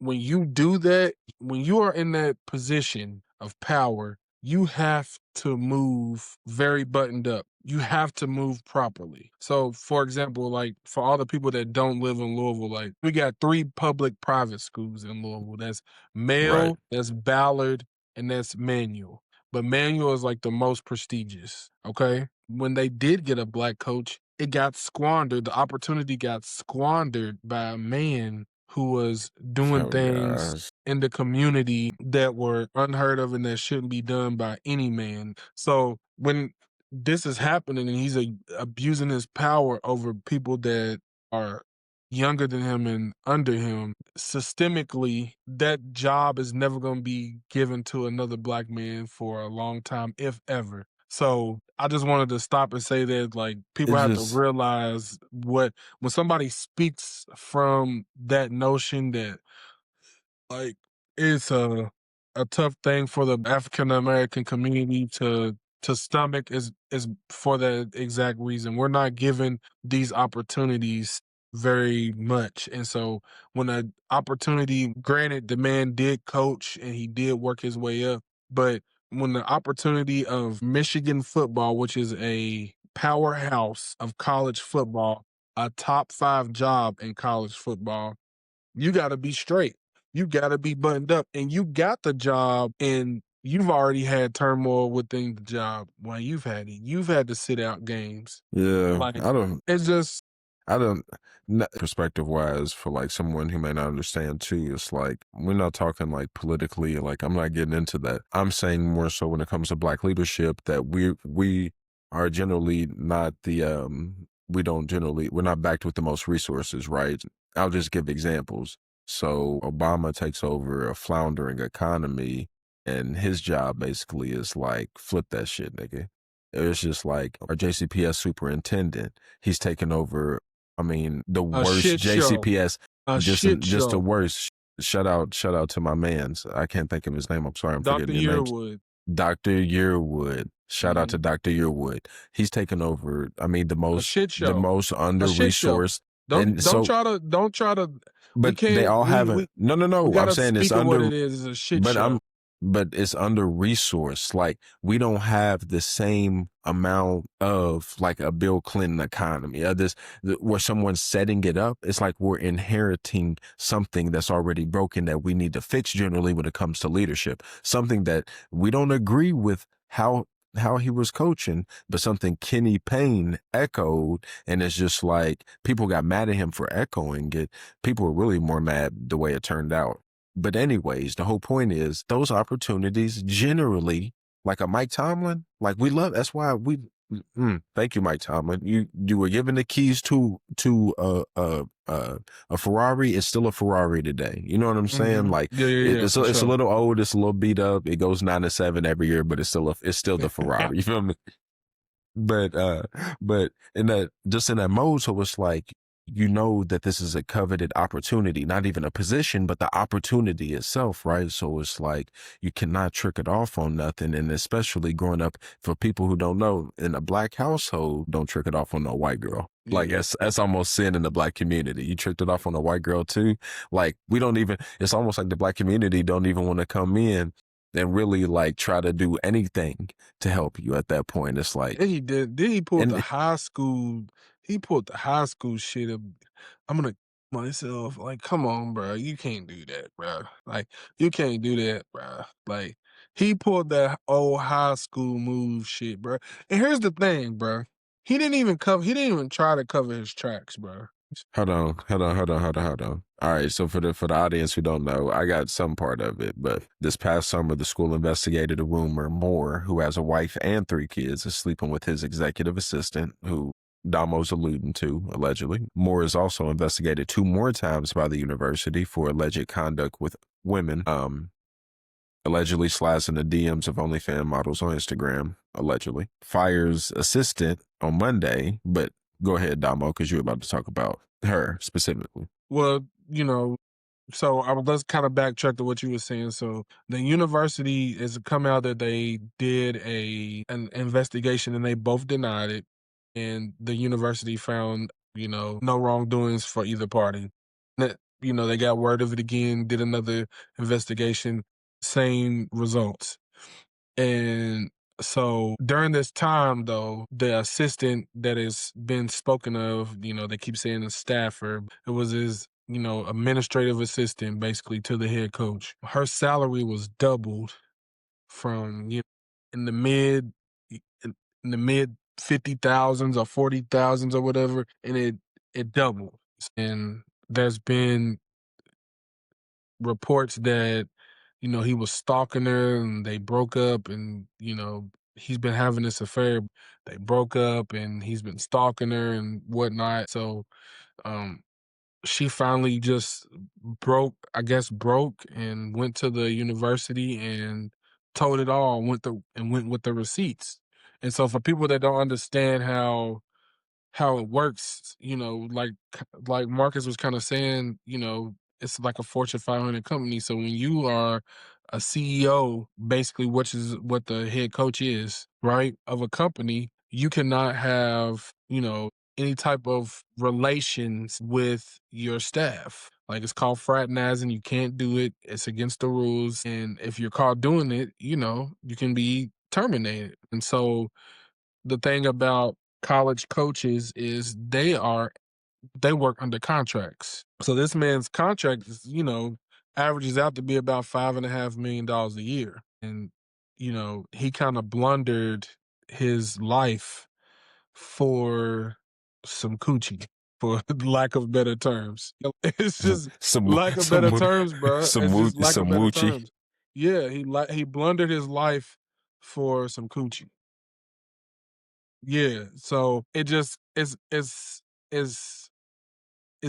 do that, when you are in that position of power, you have to move very buttoned up. You have to move properly. So, for example, like for all the people that don't live in Louisville, like we got 3 public private schools in Louisville. That's Male, that's Ballard, and that's Manual. But Manual is like the most prestigious, okay? When they did get a black coach, it got squandered. The opportunity got squandered by a man who was doing things in the community that were unheard of and that shouldn't be done by any man. So when this is happening and he's abusing his power over people that are younger than him and under him, systemically, that job is never going to be given to another black man for a long time, if ever. So I just wanted to stop and say that, like, people have to realize when somebody speaks from that notion that, like, it's a tough thing for the African American community to stomach is for that exact reason. We're not given these opportunities very much. And so when an opportunity, granted, the man did coach and he did work his way up, but when the opportunity of Michigan football, which is a powerhouse of college football, a top 5 job in college football, you got to be straight. You got to be buttoned up, and you got the job, and you've already had turmoil within the job while you've had it. You've had to sit out games. Yeah, like, it's just, perspective-wise, for like someone who may not understand too, it's like we're not talking like politically, like I'm not getting into that. I'm saying more so when it comes to black leadership that we are generally not we're not backed with the most resources, right? I'll just give examples. So Obama takes over a floundering economy and his job basically is like, flip that shit, nigga. It's just like our JCPS superintendent, he's taken over, the worst JCPS, just the worst. Shout out to my mans. I can't think of his name. I'm sorry, I'm forgetting your name. Dr. Yearwood. Shout out to Dr. Yearwood. He's taken over, the most under-resourced. Don't try to. But they all haven't. No. I'm saying it's under. What it is a shit show. But it's under resourced. Like we don't have the same amount of like a Bill Clinton economy. Where someone's setting it up. It's like we're inheriting something that's already broken that we need to fix. Generally, when it comes to leadership, something that we don't agree with how he was coaching, but something Kenny Payne echoed, and it's just like people got mad at him for echoing it. People were really more mad the way it turned out. But anyways, the whole point is those opportunities generally, like a Mike Tomlin, like we love. That's why thank you, Mike Tomlin. You were given the keys to a Ferrari. It's still a Ferrari today. You know what I'm saying? Like it's a little old. It's a little beat up. It goes 9-7 every year, but it's still the Ferrari. You feel me? but but in that mode, so it's like you know that this is a coveted opportunity, not even a position, but the opportunity itself, right? So it's like you cannot trick it off on nothing. And especially growing up, for people who don't know, in a black household, don't trick it off on no white girl. Like Yeah. that's almost sin in the black community. You tricked it off on a white girl too. Like we don't even, it's almost like the black community don't even want to come in and really like try to do anything to help you at that point. It's like, And he did. Then he pulled the and high school. He pulled the high school shit up. I'm gonna myself like, come on, bro. You can't do that, bro. Like, you can't do that, bro. Like, he pulled that old high school move shit, bro. And here's the thing, bro. He didn't even cover. He didn't even try to cover his tracks, bro. hold on. All right, so for the audience who don't know, I got some part of it, but this past summer, the school investigated a rumor Moore, who has a wife and 3 kids, is sleeping with his executive assistant, who Damo's alluding to, allegedly. Moore is also investigated 2 more times by the university for alleged conduct with women, allegedly slides in the DMs of OnlyFans models on Instagram, allegedly. Fires assistant on Monday, but go ahead, Damo, because you're about to talk about her specifically. Well, so let's kind of backtrack to what you were saying. So the university has come out that they did an investigation and they both denied it, and the university found no wrongdoings for either party. That they got word of it again, did another investigation, same results. And so during this time, though, the assistant that has been spoken of, they keep saying a staffer, it was his, administrative assistant basically to the head coach. Her salary was doubled from, in the mid, in the mid 50,000s or 40,000s or whatever, and it doubled. And there's been reports that he was stalking her and they broke up, and he's been having this affair. They broke up and he's been stalking her and whatnot. So um she finally just broke and went to the university and told it all, went with the receipts. And so for people that don't understand how it works, like Marcus was kind of saying, it's like a Fortune 500 company. So when you are a CEO, basically, which is what the head coach is, right, of a company, you cannot have, any type of relations with your staff. Like, it's called fraternizing. You can't do it. It's against the rules. And if you're caught doing it, you can be terminated. And so the thing about college coaches is they work under contracts. So this man's contract is, averages out to be about $5.5 million a year. And, he kind of blundered his life for some coochie, for lack of better terms. It's just some lack of better some terms, bro. It's just lack of some better Woochie. terms. Yeah, he blundered his life for some coochie. Yeah, so it just it's it's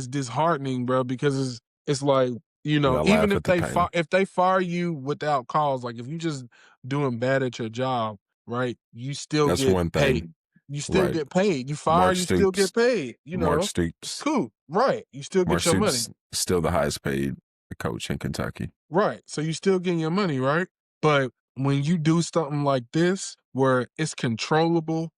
disheartening, bro, because it's like, You gotta even laugh at the pain. if they fire you without cause, like if you just doing bad at your job, right? You still That's get one thing, paid. You still right? get paid. You fire, Mark you still Stoops, get paid, Mark It's Stoops, cool. Right. You still Mark get your money. Stoops, still the highest paid coach in Kentucky. Right. So you still getting your money, right? But when you do something like this where it's controllable,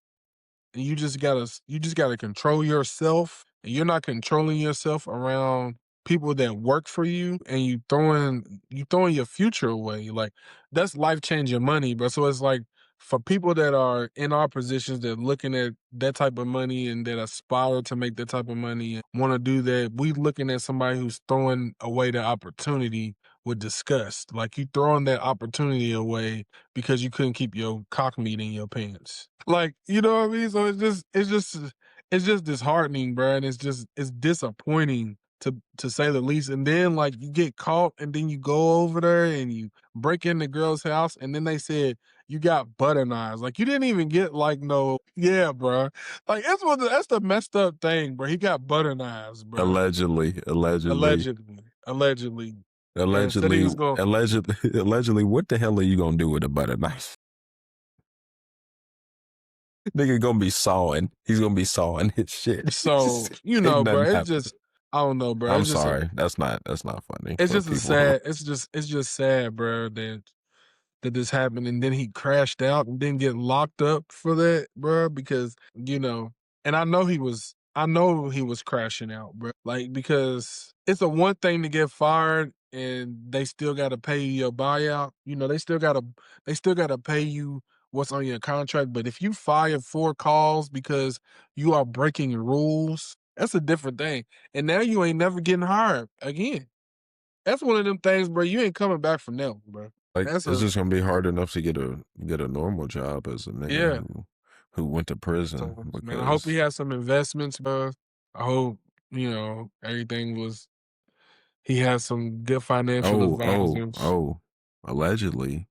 and you just gotta control yourself, and you're not controlling yourself around people that work for you, and you throwing your future away. Like, that's life changing money, bro. So it's like, for people that are in our positions, that looking at that type of money and that aspire to make that type of money and want to do that, we looking at somebody who's throwing away the opportunity with disgust. Like, you throwing that opportunity away because you couldn't keep your cock meat in your pants. Like, you know what I mean? So it's just disheartening, bro, and it's disappointing to say the least. And then, like, you get caught and then you go over there and you break in the girl's house and then they said you got butter knives. Like, you didn't even get like no, yeah, bro. Like, that's the messed up thing, bro. He got butter knives, bro. Allegedly. Allegedly. And said he Allegedly, was going. allegedly, what the hell are you gonna do with a butter knife? Nigga gonna be sawing. He's gonna be sawing his shit. So, Ain't bro, nothing it's happening. just, I don't know, bro. I'm sorry. That's not funny It's for just a people who sad, it's just sad, bro, that this happened, and then he crashed out and didn't get locked up for that, bro, because, and I know he was crashing out, bro. Like, because it's a one thing to get fired and they still got to pay you your buyout. They still got to pay you what's on your contract. But if you fire 4 calls because you are breaking rules, that's a different thing. And now you ain't never getting hired again. That's one of them things, bro. You ain't coming back from them, bro. like That's it's a just gonna be hard enough to get a normal job as a nigga Yeah. who went to prison So, man, I hope he because has some investments, bro. I hope, everything was he has some good financial advisors. allegedly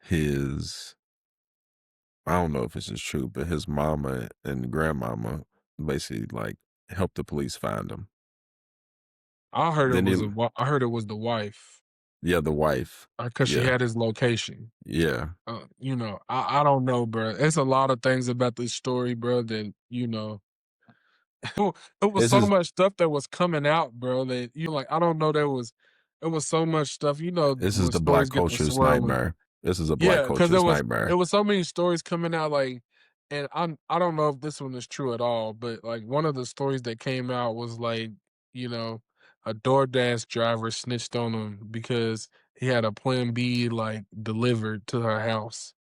his I don't know if this is true, but his mama and grandmama basically like helped the police find him. Then he I heard it was the wife, yeah, the wife. because she Yeah. had his location. Yeah. I don't know, bro. It's a lot of things about this story, bro, that, it was This so is much stuff that was coming out, bro, that like, I don't know, it was so much stuff, this is when the black stories get to culture's swirling. nightmare. This is a black Yeah, because culture's it nightmare. was so many stories coming out, like, and I don't know if this one is true at all, but like one of the stories that came out was like, you know, a DoorDash driver snitched on him because he had a Plan B like delivered to her house.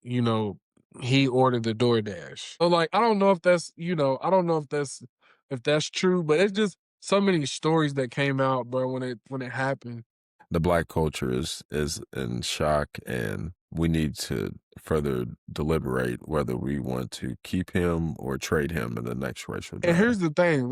You know, he ordered the DoorDash. So like, I don't know if I don't know if that's true, but it's just so many stories that came out, bro, when it happened. The black culture is in shock, and we need to further deliberate whether we want to keep him or trade him in the next racial And draft. here's the thing.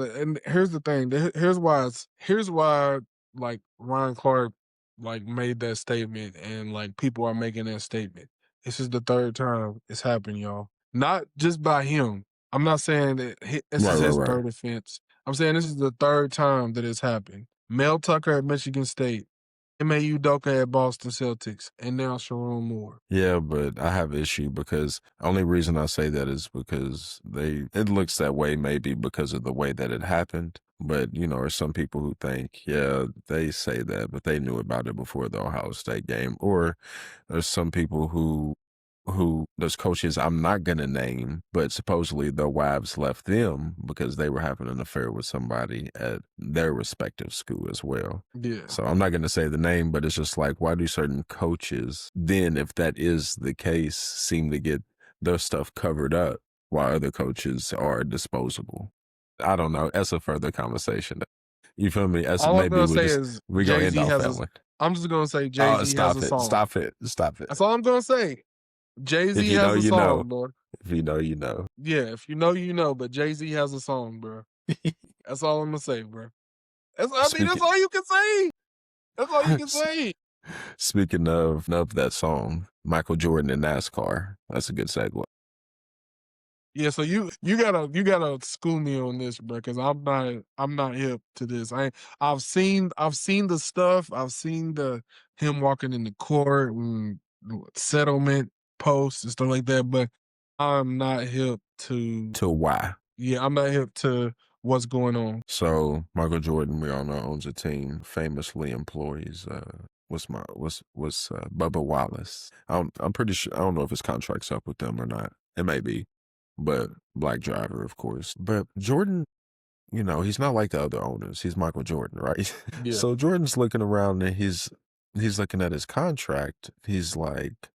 Here's why like Ryan Clark like made that statement, and like people are making that statement. This is the third time it's happened, y'all. Not just by him. I'm not saying that this Right, is right, his right. third offense. I'm saying this is the third time that it's happened. Mel Tucker at Michigan State, M.A.U. Doka at Boston Celtics, and now Sherrone Moore. Yeah, but I have issue because only reason I say that is because it looks that way maybe because of the way that it happened. But there's some people who think, yeah, they say that, but they knew about it before the Ohio State game. Or there's some people who those coaches I'm not gonna name, but supposedly their wives left them because they were having an affair with somebody at their respective school as well. Yeah. So I'm not gonna say the name, but it's just like, why do certain coaches then, if that is the case, seem to get their stuff covered up while other coaches are disposable? I don't know. That's a further conversation. You feel me? That's All I'm maybe gonna say is we're gonna Jay end Z off has that a. one. I'm just gonna say Jay Oh, Z has stop a it. song. Stop it. Stop it. That's all I'm gonna say. Jay If Z you know, has a you know. song, bro. If you know, you know. Yeah, if you know, you know. But Jay Z has a song, bro. That's all I'm gonna say, bro. That's Speaking all you can say. That's all you can say. speaking of that song, Michael Jordan and NASCAR. That's a good segue. Yeah, so you gotta school me on this, bro, because I'm not hip to this. I've seen the stuff. I've seen the him walking in the court and settlement posts and stuff like that, but I'm not hip to. To why? Yeah, I'm not hip to what's going on. So Michael Jordan, we all know, owns a team, famously employs Bubba Wallace. I'm pretty sure I don't know if his contract's up with them or not. It may be, but black driver, of course. But Jordan, he's not like the other owners. He's Michael Jordan, right? Yeah. So Jordan's looking around and he's looking at his contract. He's like,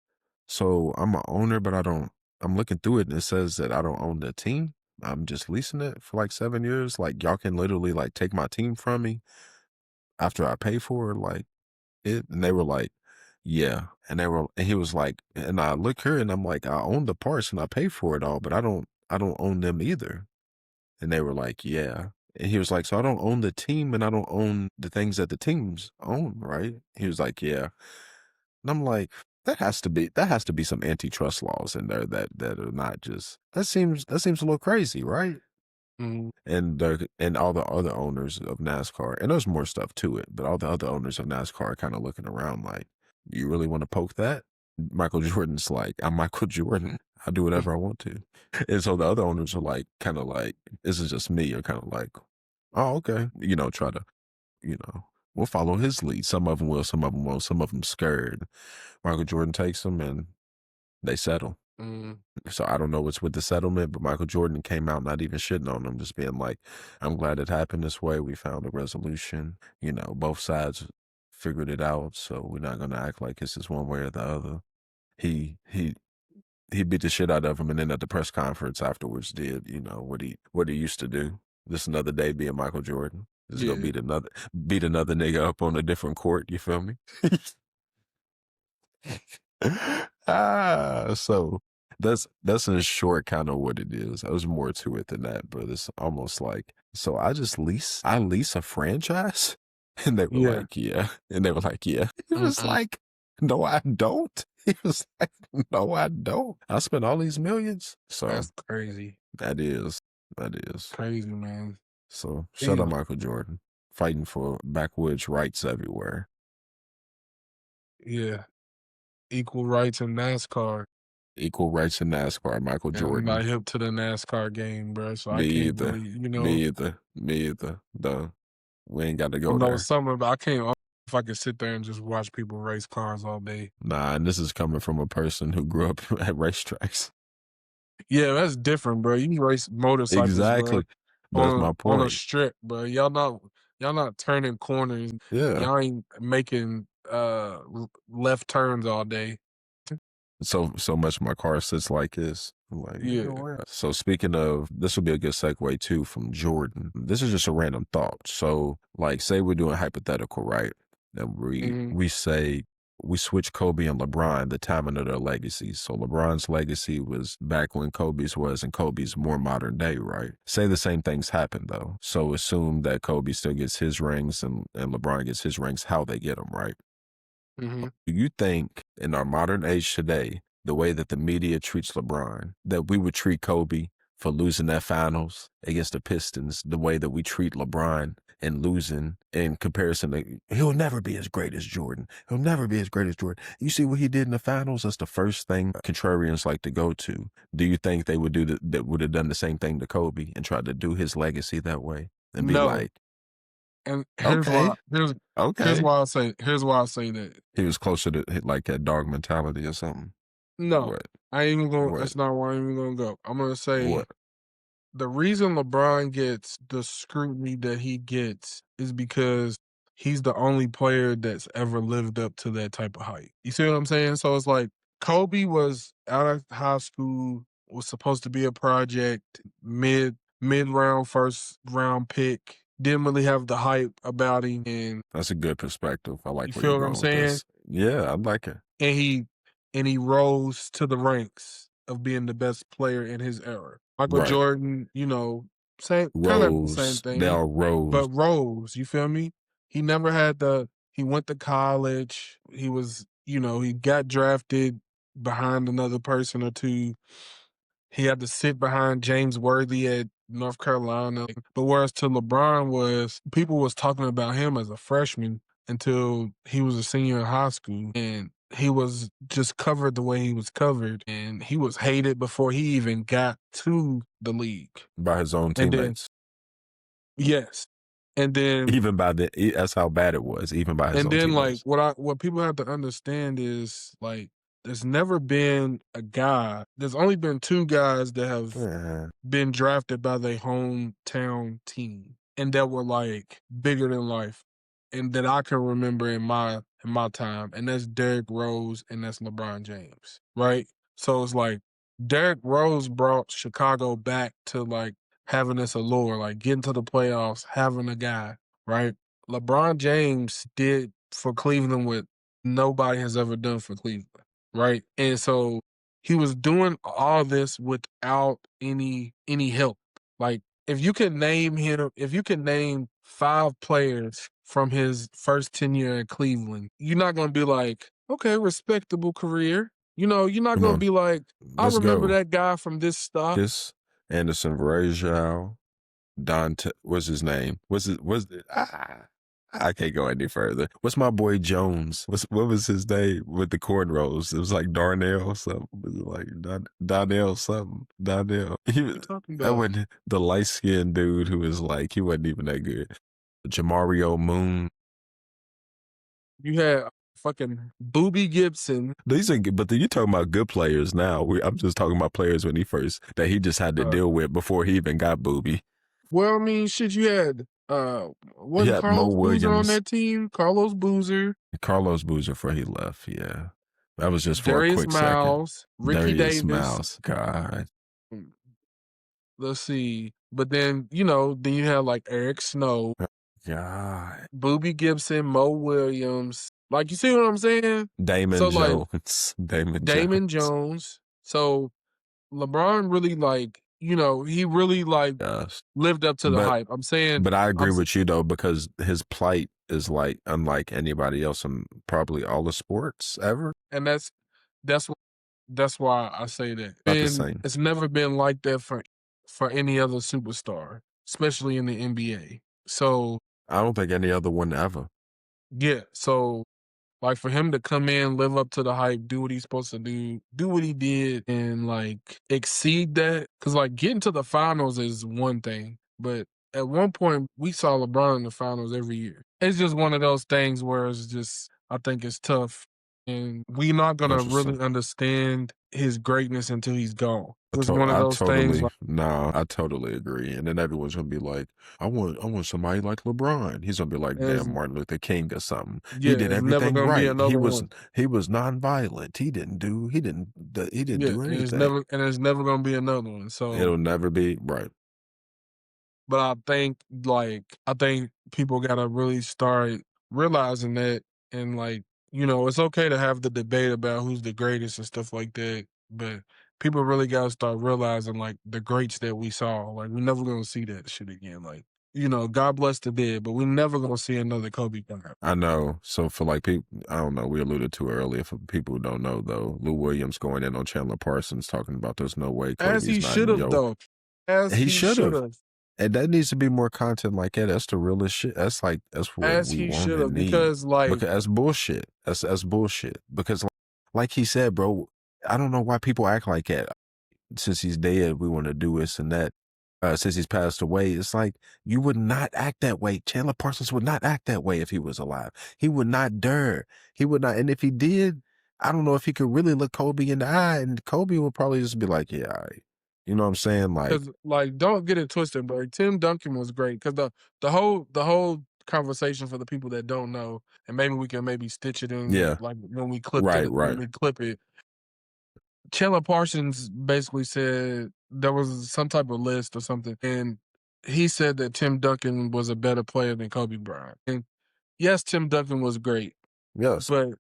so I'm an owner, but I'm looking through it and it says that I don't own the team. I'm just leasing it for like 7 years. Like y'all can literally like take my team from me after I pay for it, like it. And they were like, yeah. And he was like, and I look here and I'm like, I own the parts and I pay for it all, but I don't own them either. And they were like, yeah. And he was like, so I don't own the team and I don't own the things that the teams own, right? He was like, yeah. And I'm like, that has to be some antitrust laws in there that are not just that seems a little crazy, right? Mhm. And all the other owners of NASCAR, and there's more stuff to it, but all the other owners of NASCAR are kind of looking around like, you really want to poke that? Michael Jordan's like, I'm Michael Jordan. I do whatever I want to. And so the other owners are like, kind of like, this is just me, or kind of like, oh, okay. Try to, we'll follow his lead. Some of them will, some of them won't, some of them scared. Michael Jordan takes them and they settle. Mm. So I don't know what's with the settlement, but Michael Jordan came out not even shitting on them, just being like, I'm glad it happened this way. We found a resolution. Both sides figured it out. So we're not going to act like this is one way or the other. He beat the shit out of him, and then at the press conference afterwards did, what he used to do. Just another day being Michael Jordan. Just go beat another nigga up on a different court, you feel me? So that's in short kind of what it is. There's more to it than that, but it's almost like, so I lease a franchise? And they were like, yeah. And they were like, yeah. He was like, no, I don't. He was like, no, I don't. I spent all these millions. So That's crazy. That is Crazy, man. So shout out Michael Jordan, fighting for backwoods rights everywhere. Yeah. Equal rights in NASCAR. Equal rights in NASCAR, Michael Jordan. I'm not hip to the NASCAR game, bro. So Me I can't either. really, Me either. Duh. We ain't got to go no there. summer, but I can't. If I could sit there and just watch people race cars all day. Nah, and this is coming from a person who grew up at racetracks. Yeah, that's different, bro. You can race motorcycles, Exactly. bro, That's my point. on a strip, bro. Y'all not turning corners. Yeah. Y'all ain't making left turns all day. So much my car sits like this. I'm like, Yeah. So speaking of, this will be a good segue too from Jordan. This is just a random thought. So like, say we're doing hypothetical, right? And we say we switch Kobe and LeBron, the timing of their legacies. So LeBron's legacy was back when Kobe's was, and Kobe's more modern day, right? Say the same things happen though. So assume that Kobe still gets his rings and LeBron gets his rings, how they get them, right? Mm-hmm. Do you think in our modern age today, the way that the media treats LeBron, that we would treat Kobe for losing that finals against the Pistons, the way that we treat LeBron and losing in comparison to, he'll never be as great as Jordan. He'll never be as great as Jordan. You see what he did in the finals? That's the first thing contrarians like to go to. Do you think they would that would have done the same thing to Kobe and tried to do his legacy that way and be like, and here's why I say that. He was closer to like that dog mentality or something. No, What? I ain't even going. What? That's not where I'm even going to go. I'm going to say What? the reason LeBron gets the scrutiny that he gets is because he's the only player that's ever lived up to that type of hype. You see what I'm saying? So it's like Kobe was out of high school, was supposed to be a project, mid-round, first round pick. Didn't really have the hype about him, and That's a good perspective. I like you where feel you're what I'm going with saying? this. Yeah, I like it. And he rose to the ranks of being the best player in his era. Michael Jordan, same kind of the same thing. They all rose. But rose, you feel me? He never had he went to college. He was, he got drafted behind another person or two. He had to sit behind James Worthy at North Carolina. But whereas to LeBron people was talking about him as a freshman until he was a senior in high school. And he was just covered the way he was covered. And he was hated before he even got to the league. By his own teammates. Yes. And then even by that's how bad it was, even by his own teammates. And then like what people have to understand is like there's never been a guy. There's only been two guys that have been drafted by their hometown team and that were like bigger than life, and that I can remember in my time, and that's Derrick Rose and that's LeBron James, right? So it's like Derrick Rose brought Chicago back to like having this allure, like getting to the playoffs, having a guy, right? LeBron James did for Cleveland what nobody has ever done for Cleveland. Right. And so he was doing all this without any help. Like if you can name 5 players from his first tenure in Cleveland, you're not going to be like, okay, respectable career. You're not going to be like, I remember that guy from this stop. Anderson Varejao, Dante, what's his name? I can't go any further. What's my boy Jones? What was his name with the cornrows? It was like Darnell something. Was it like Donnell something? Donnell. Talking That about wasn't the light skinned dude who was like he wasn't even that good. Jamario Moon. you had fucking Booby Gibson. These are good, but you're talking about good players now. I'm just talking about players when he first that he just had to deal with before he even got Booby. Well, I mean, shit, you had He wasn't had Mo Carlos Boozer on Williams, that team? Carlos Boozer, Carlos Boozer before he left. Yeah, that was just for a Darius quick second. Miles, Ricky Darius Davis. Miles, God, mm, Let's see. But then, then you have like Eric Snow, God, Booby Gibson, Mo Williams. Like, you see what I'm saying? Damon So, like, Jones, Damon Damon Jones. Jones. So, LeBron really, like, he really, like, Yes, lived up to the but hype. I'm saying, but I I'm, agree with you though because his plight is like unlike anybody else in probably all the sports ever. and that's That's why I say that. Not the And same. it's never been like that for any other superstar, especially in the NBA. So, I don't think any other one ever. yeah. So, like, for him to come in, live up to the hype, do what he's supposed to do what he did, and like exceed that. Because like getting to the finals is one thing, but at one point we saw LeBron in the finals every year. It's just one of those things where it's just I think it's tough, and we're not gonna Interesting. really understand his greatness until he's gone. It's one of I those things. totally no, I totally agree. And then everyone's gonna be like, I want somebody like LeBron. He's gonna be like It's, damn Martin Luther King or something. He yeah, did it's never everything gonna be right. another one. He was nonviolent. He didn't Yeah, do and anything. it's never gonna be another one. So It'll never be right. but I think people gotta really start realizing that and it's okay to have the debate about who's the greatest and stuff like that. But people really gotta start realizing like the greats that we saw. Like we're never gonna see that shit again. Like, God bless the dead, but we're never gonna see another Kobe Bryant. I know. So for like people, I don't know. We alluded to earlier. For people who don't know, though, Lou Williams going in on Chandler Parsons talking about there's no way As Kobe's he not should in have yo. though. As He he should should have. have. And that needs to be more content like that. That's the realest shit. That's what As we he want should and have. need. Because like Because that's bullshit. That's bullshit. Because like he said, bro, I don't know why people act like that. Since he's dead, we want to do this and that. Since he's passed away, it's like you would not act that way. Chandler Parsons would not act that way if he was alive. He would not dare. He would not. And if he did, I don't know if he could really look Kobe in the eye, and Kobe would probably just be like, "Yeah, all right." You know what I'm saying? Like, because don't get it twisted, but Tim Duncan was great because the whole conversation for the people that don't know, and maybe we can maybe stitch it in yeah, like when we right, right. clip it. Chandler Parsons basically said there was some type of list or something, and he said that Tim Duncan was a better player than Kobe Bryant. And yes, Tim Duncan was great, Yes, but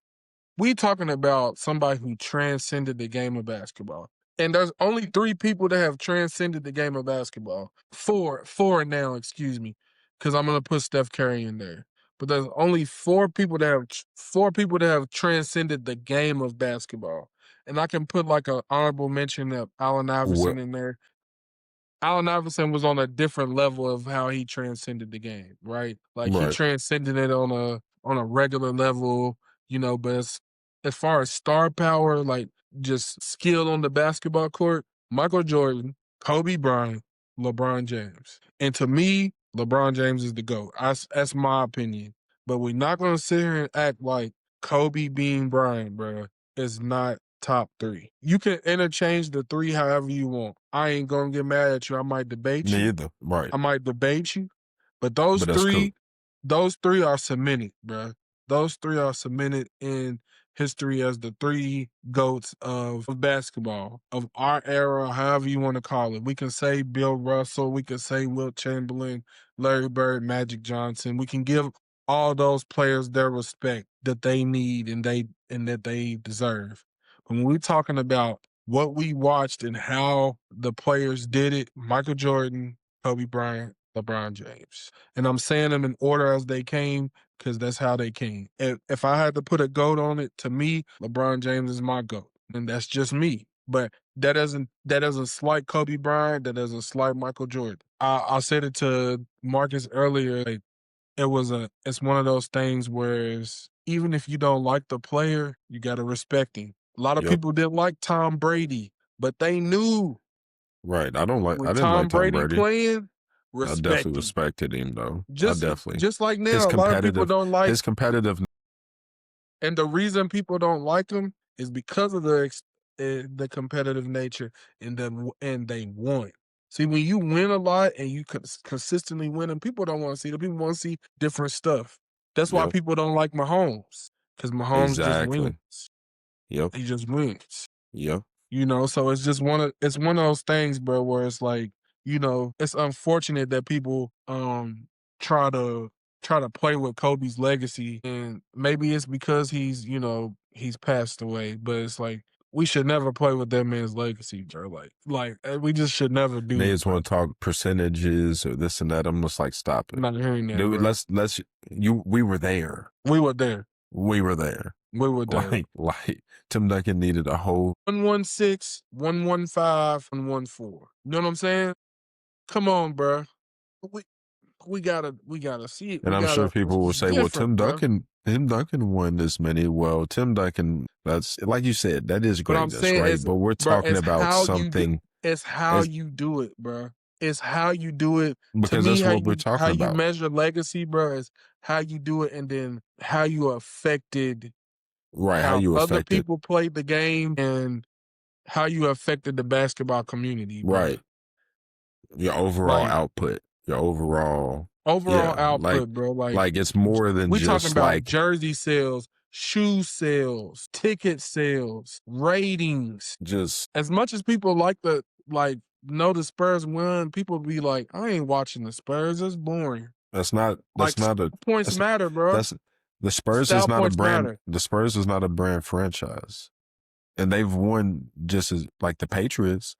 we talking about somebody who transcended the game of basketball. And there's only 3 people that have transcended the game of basketball. Four now, excuse me, because I'm gonna put Steph Curry in there. But there's only 4 people that have transcended the game of basketball. And I can put like an honorable mention of Allen what? Iverson in there. Allen Iverson was on a different level of how he transcended the game, right? Like he Right. transcended it on a regular level, but as far as star power, like just skill on the basketball court, Michael Jordan, Kobe Bryant, LeBron James. And to me, LeBron James is the GOAT. That's my opinion. But we're not gonna sit here and act like Kobe being Bryant, bro, is not top 3. You can interchange the 3 however you want. I ain't gonna get mad at you. I might debate you. Neither. Right. I might debate you. But those But that's cool. 3, those 3 are cemented, bruh. Those 3 are cemented in history as the 3 GOATs of basketball, of our era, however you want to call it. We can say Bill Russell, we can say Wilt Chamberlain, Larry Bird, Magic Johnson. We can give all those players their respect that they need and that they deserve. When we're talking about what we watched and how the players did it, Michael Jordan, Kobe Bryant, LeBron James. And I'm saying them in order as they came because that's how they came. If I had to put a GOAT on it, to me, LeBron James is my GOAT. And that's just me. But that doesn't slight Kobe Bryant, that doesn't slight Michael Jordan. I said it to Marcus earlier, like, it's one of those things where even if you don't like the player, you got to respect him. A lot of people didn't like Tom Brady, but they knew. Right. I When didn't like Tom Tom Brady Brady. playing, I definitely respect him. respected him though. Just like now, a lot of people don't like his competitive. And the reason people don't like him is because of the competitive nature and they want. See, when you win a lot and you consistently win, and people don't want to see it. People want to see different stuff. That's why people don't like Mahomes, because Mahomes just Exactly. wins. Yep. He just wins. Yep. So it's just one of those things, bro, where it's like, it's unfortunate that people try to play with Kobe's legacy, and maybe it's because he's passed away, but it's like we should never play with that man's legacy, bro. Like we just should never do They it. just want to talk percentages or this and that. I'm just like, stop it. I'm not hearing that, Dude, bro. we were there. We were there. We were there. We were there. Like Tim Duncan needed a whole 116, 115, 114. You know what I'm saying? Come on, bro. We gotta see it. And I'm sure people will say, well, Tim Duncan won this many. Well, Tim Duncan, that's like you said, that is great. That's right. But we're talking about something. It's how you do it, bro. It's how you do it. Because to me, that's what we're talking about. How you measure legacy, bro, is how you do it, and then how you affected. Right, how you affected other people played the game, and how you affected the basketball community, bro. Right. Your overall output. Your overall output, bro. Like it's more than we just talking about jersey sales, shoe sales, ticket sales, ratings. Just as much as people like know the Spurs won, people be like, I ain't watching the Spurs. It's boring. That's not points matter, bro. The Spurs is not a brand. Matter. The Spurs is not a brand franchise, and they've won just as like the Patriots.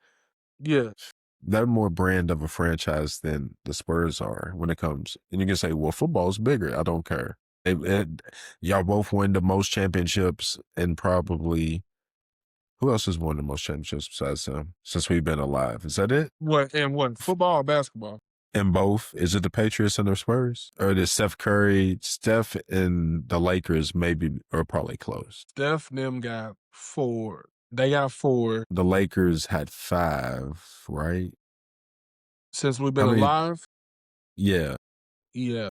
Yeah. They're more brand of a franchise than the Spurs are when it comes. And you can say, well, football's bigger. I don't care. Y'all both win the most championships, and probably who else has won the most championships besides them since we've been alive? Is that it? What, football or basketball? In both. Is it the Patriots and the Spurs? Or is Steph and the Lakers are probably close? Steph and them got 4. They got 4. The Lakers had 5, right? Since we've been alive? Yeah. Yeah.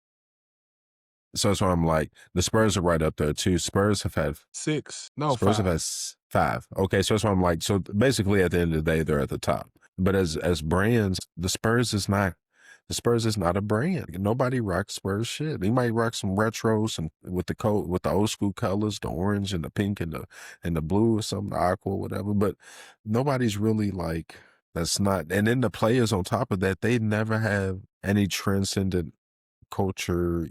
So that's why I'm like, the Spurs are right up there too. Spurs have had 6. No, Spurs 5. have had 5. Okay, so that's why I'm like, so basically at the end of the day, they're at the top. But as brands, the Spurs is not a brand. Nobody rocks Spurs shit. You might rock some retros and with the old school colors, the orange and the pink and the blue or something, the aqua, whatever. But nobody's really like, that's not. And then the players on top of that, they never have any transcendent culture,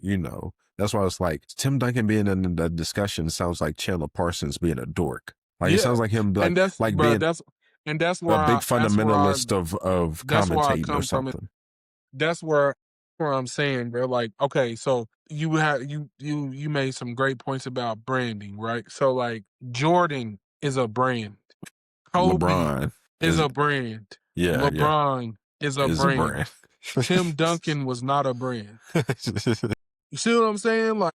That's why it's like Tim Duncan being in the discussion sounds like Chandler Parsons being a dork. Like it sounds like him being that's why a big fundamentalist of commentating or something. That's where I'm saying, bro. Like, okay, so you made some great points about branding, right? So like Jordan is a brand. Kobe LeBron is a brand. Yeah. LeBron is a brand. Tim Duncan was not a brand. You see what I'm saying? Like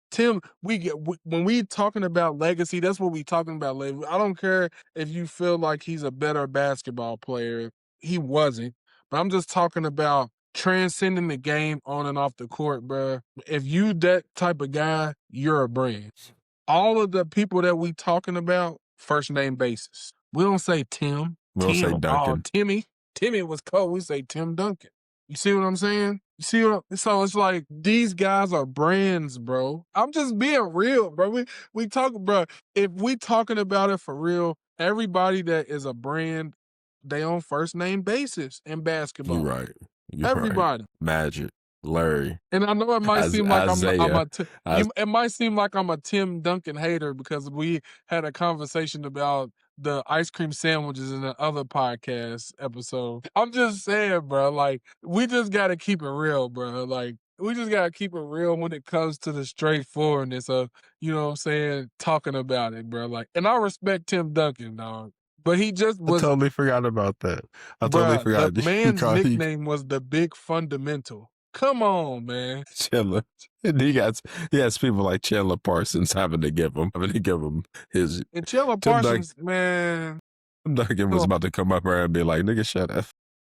Tim, when we talking about legacy, that's what we talking about. I don't care if you feel like he's a better basketball player. He wasn't. But I'm just talking about transcending the game on and off the court, bro. If you that type of guy, you're a brand. All of the people that we talking about, first name basis. We don't say Tim. We don't say Duncan. Oh, Timmy. Timmy was cold. We say Tim Duncan. You see what I'm saying? So it's like these guys are brands, bro. I'm just being real, bro. We talk, bro. If we talking about it for real, everybody that is a brand, they on first name basis in basketball. You're right. Everybody. Right. Magic, Larry. And I know it might seem like it might seem like I'm a Tim Duncan hater because we had a conversation about the ice cream sandwiches in the other podcast episode. I'm just saying, bro, like, we just got to keep it real, bro. Like, we just got to keep it real when it comes to the straightforwardness of, you know what I'm saying, talking about it, bro. Like, and I respect Tim Duncan, dog. But he just was. I totally forgot about that. I totally forgot. The man's nickname was the Big Fundamental. Come on, man. Chandler. And he has people like Chandler Parsons having to give him his. And Chandler Tim Parsons, man. Duncan was about to come up there and be like, "Nigga, shut up."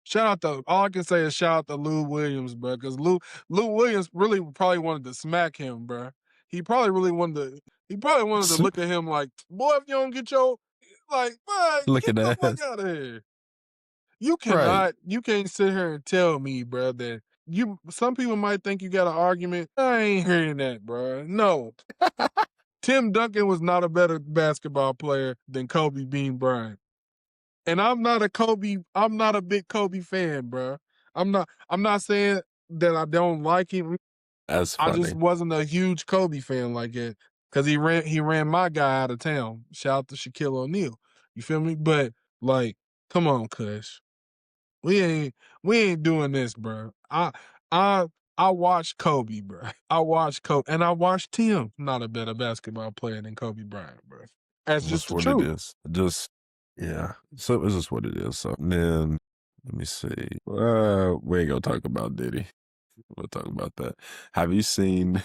Shout out to all I can say is shout out to Lou Williams, bro. Because Lou Williams really probably wanted to smack him, bro. He probably wanted to look at him like, boy, if you don't get your Looking get the at fuck us. out of here. Right. You can't sit here and tell me, bro, that some people might think you got an argument. I ain't hearing that, bro. No. Tim Duncan was not a better basketball player than Kobe Bean Bryant. And I'm not a big Kobe fan, bro. I'm not saying that I don't like him. That's I funny. just wasn't a huge Kobe fan like that. Cause he ran my guy out of town. Shout out to Shaquille O'Neal. You feel me? But like, come on, Kush. We ain't doing this, bro. I watched Kobe, bro. I watched Kobe, and I watched Tim. Not a better basketball player than Kobe Bryant, bro. That's just the what truth. it is. Yeah. So this is what it is. So then let me see. We ain't gonna talk about Diddy. We'll talk about that. Have you seen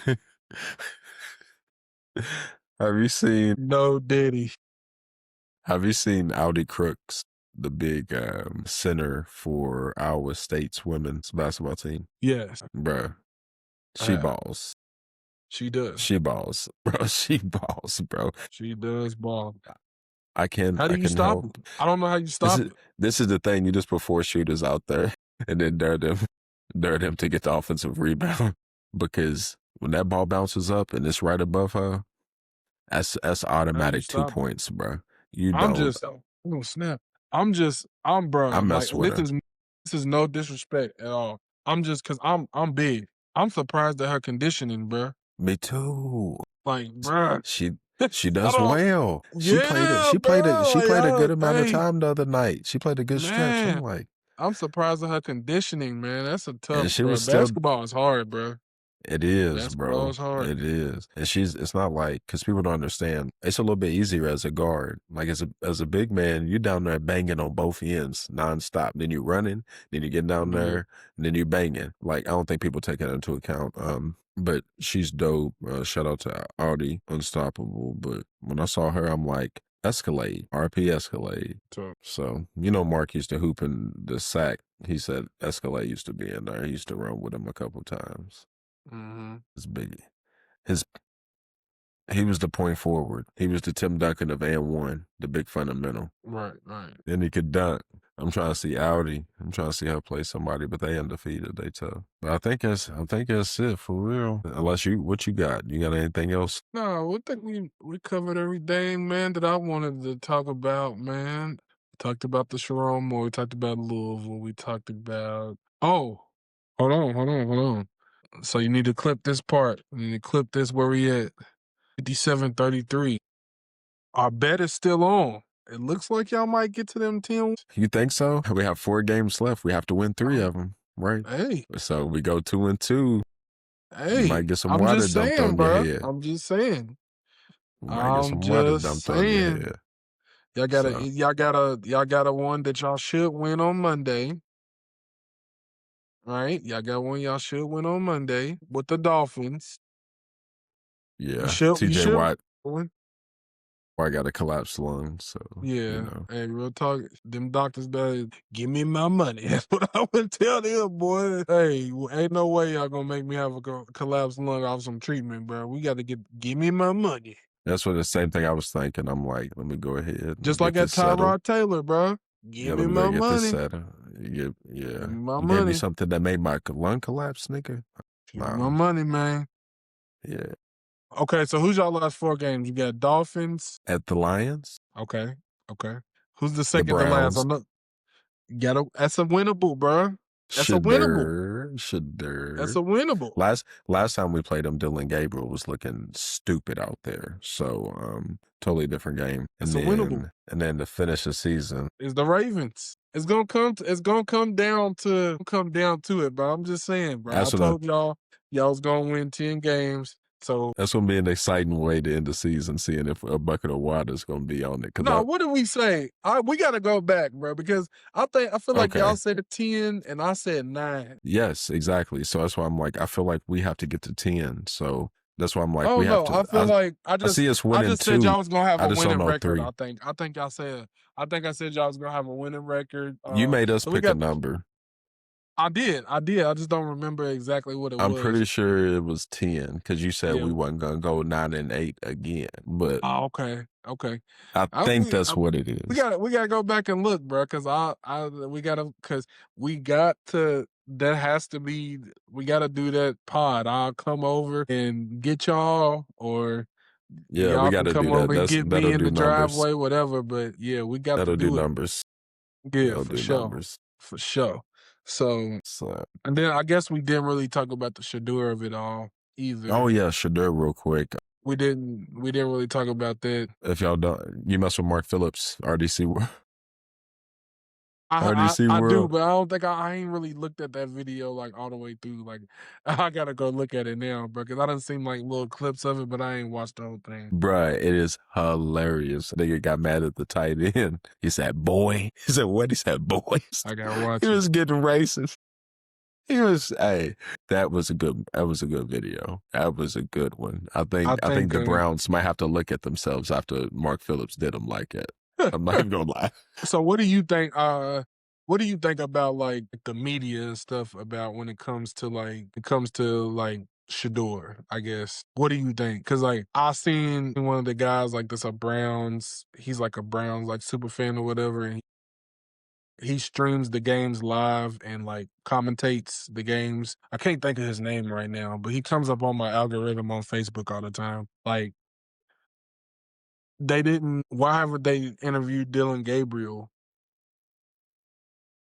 No Diddy? Have you seen Audi Crooks, the big center for Iowa State's women's basketball team? Yes. Bruh. She balls. She does. She balls. Bro, she balls, bro. She does ball. How do you stop it? I don't know how you stop it. This is the thing. You just put 4 shooters out there and then dare them to get the offensive rebound. Because when that ball bounces up and it's right above her, that's automatic 2 points, bro. I'm gonna snap. Bro. I mess with her. This is no disrespect at all. Cause I'm big. I'm surprised at her conditioning, bro. Me too. Like, bro. She does well. She played a good amount of time the other night. She played a good stretch. I'm surprised at her conditioning, man. That's a tough. She bro. was still, basketball is hard, bro. It is, basketball bro. Is hard. It is, and it's not like, because people don't understand. It's a little bit easier as a guard. Like as a big man, you're down there banging on both ends nonstop. Then you're running, then you get down there, and then you're banging. Like I don't think people take that into account. But she's dope. Shout out to Audi, unstoppable. But when I saw her, I'm like, Escalade, RP Escalade. So Mark used to hoop in the sack. He said Escalade used to be in there. He used to run with him a couple times. It's big. He was the point forward. He was the Tim Duncan of &1, the big fundamental. Right. Then he could dunk. I'm trying to see Audi. I'm trying to see her play somebody, but they undefeated. They tough. But I think that's it for real. Unless what you got? You got anything else? No, I think we covered everything, man, that I wanted to talk about, man. We talked about the Sherrone more. We talked about Louisville. We talked about. Oh, hold on. So you need to clip this part. You need to clip this where we at. 57-33. Our bet is still on. It looks like y'all might get to them 10. You think so? We have 4 games left. We have to win 3 of them, right? Hey. So we go 2-2. Hey. You might get some water dumped on your head. I'm just saying. You might get some water dumped on your head. Y'all got a one that y'all should win on Monday. Right? Y'all got one y'all should win on Monday with the Dolphins. Yeah. TJ Watt. I got a collapsed lung, so yeah. Hey, real talk. Them doctors better give me my money. That's what I would tell them, boy. Hey, ain't no way y'all gonna make me have a collapsed lung off some treatment, bro. We got to give me my money. That's what the same thing I was thinking. I'm like, let me go ahead. Just like that Tyrod Taylor, bro. Give me my money. Yeah. Give me my money. Gave me something that made my lung collapse, nigga. Give me my money, man. Yeah. Okay, so who's y'all last 4 games? You got Dolphins at the Lions. Okay. Who's the second to last? That's a winnable, bro. That's a winnable. Shedeur. That's a winnable. Last time we played him, Dylan Gabriel was looking stupid out there. So totally different game. It's a winnable. And then to finish the season is the Ravens. It's gonna come down to it, bro. I'm just saying, bro. I told y'all was gonna win 10 games. So That's gonna be an exciting way to end the season, seeing if a bucket of water is gonna be on it. Cause no, what did we say? We got to go back, bro, because I feel like okay, y'all said 10 and I said 9. yes, exactly. So that's why I'm like, I feel like we have to get to 10. So that's why I'm like, Oh we have no, to. I feel like I see us I winning just said 2. y'all was gonna have I a just don't winning know record. 3. I think I said y'all was gonna have a winning record. You made us So we pick a got. number. I did. I just don't remember exactly what it I'm was. pretty sure it was 10 because you said Yeah. we wasn't gonna go 9 and 8 again. But Oh, okay. Okay. I I, think we that's what it is. we gotta go back and look, bro, because we got to. That has to be. We got to do that pod. I'll come over and get y'all, or Yeah, we y'all got can to come do that. over and get That'll me in do the numbers. driveway, whatever. But yeah, we got to That'll do do it. numbers. Yeah, That'll for do sure, numbers. for sure. So, So, and then I guess we didn't really talk about the Shedeur of it all oh either. yeah, Shedeur, real quick. We didn't really talk about that. If y'all don't, you mess with Mark Phillips, RDC World. RDC I do, World. but I don't think I ain't really looked at that video like all the way through. Like I gotta go look at it now, bro, because I done seen like little clips of it, but I ain't watched the whole thing. Bruh, it is hilarious. Nigga got mad at the tight end. He said, boy. He said, what? He said, boys. I gotta He watch it. was getting racist. He was, hey, that was a good video. That was a good one. I I think think the Browns might have to look at themselves after Mark Phillips did them like that. I'm not even gonna lie. So what do you think? What do you think about like the media and stuff about when it comes to like Shedeur? I guess. What do you think? Because like I seen one of the guys like this a Browns. He's like a Browns like super fan or whatever, and he streams the games live and like commentates the games. I can't think of his name right now, but he comes up on my algorithm on Facebook all the time. Like they didn't. Why haven't they interviewed Dylan Gabriel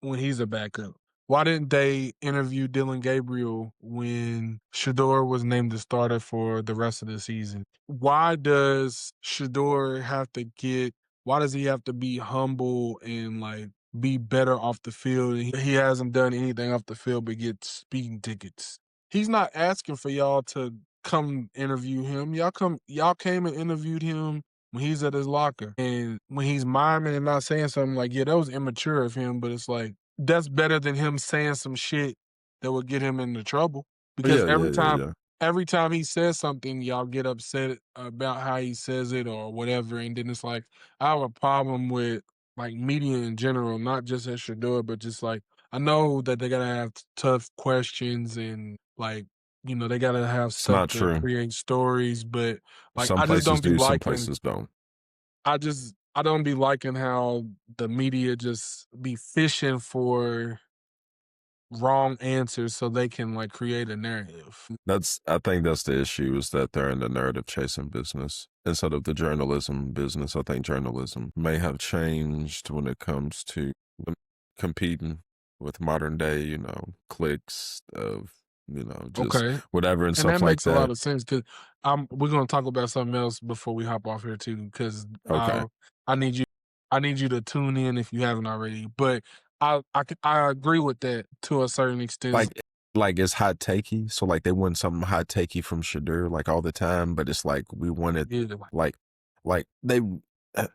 when he's a backup? Why didn't they interview Dylan Gabriel when Shedeur was named the starter for the rest of the season? Why does Shedeur have to get why does he have to be humble and like be better off the field? He hasn't done anything off the field but get speeding tickets. He's not asking for y'all to come interview him. Y'all came and interviewed him when he's at his locker. And when he's miming and not saying something like, yeah, that was immature of him, but it's like, that's better than him saying some shit that would get him into trouble. Because Yeah, yeah, yeah, yeah. every time he says something, y'all get upset about how he says it or whatever. And then it's like, I have a problem with like media in general, not just at Shedeur, but just like, I know that they gotta have tough questions and like, they gotta have It's stuff not to true. create stories, but like Some I just places don't be do, some liking places don't. I don't be liking how the media just be fishing for wrong answers so they can like create a narrative. I think that's the issue, is that they're in the narrative chasing business instead of the journalism business. I think journalism may have changed when it comes to competing with modern day, clicks of, just Okay. whatever and And stuff that like makes a lot that. of sense because we're gonna talk about something else before we hop off here too. Because Okay. I need you I need you to tune in if you haven't already. But I agree with that to a certain extent. Like it's hot takey. So like they want something hot takey from Shedeur like all the time, but it's like we wanted Yeah. like like uh,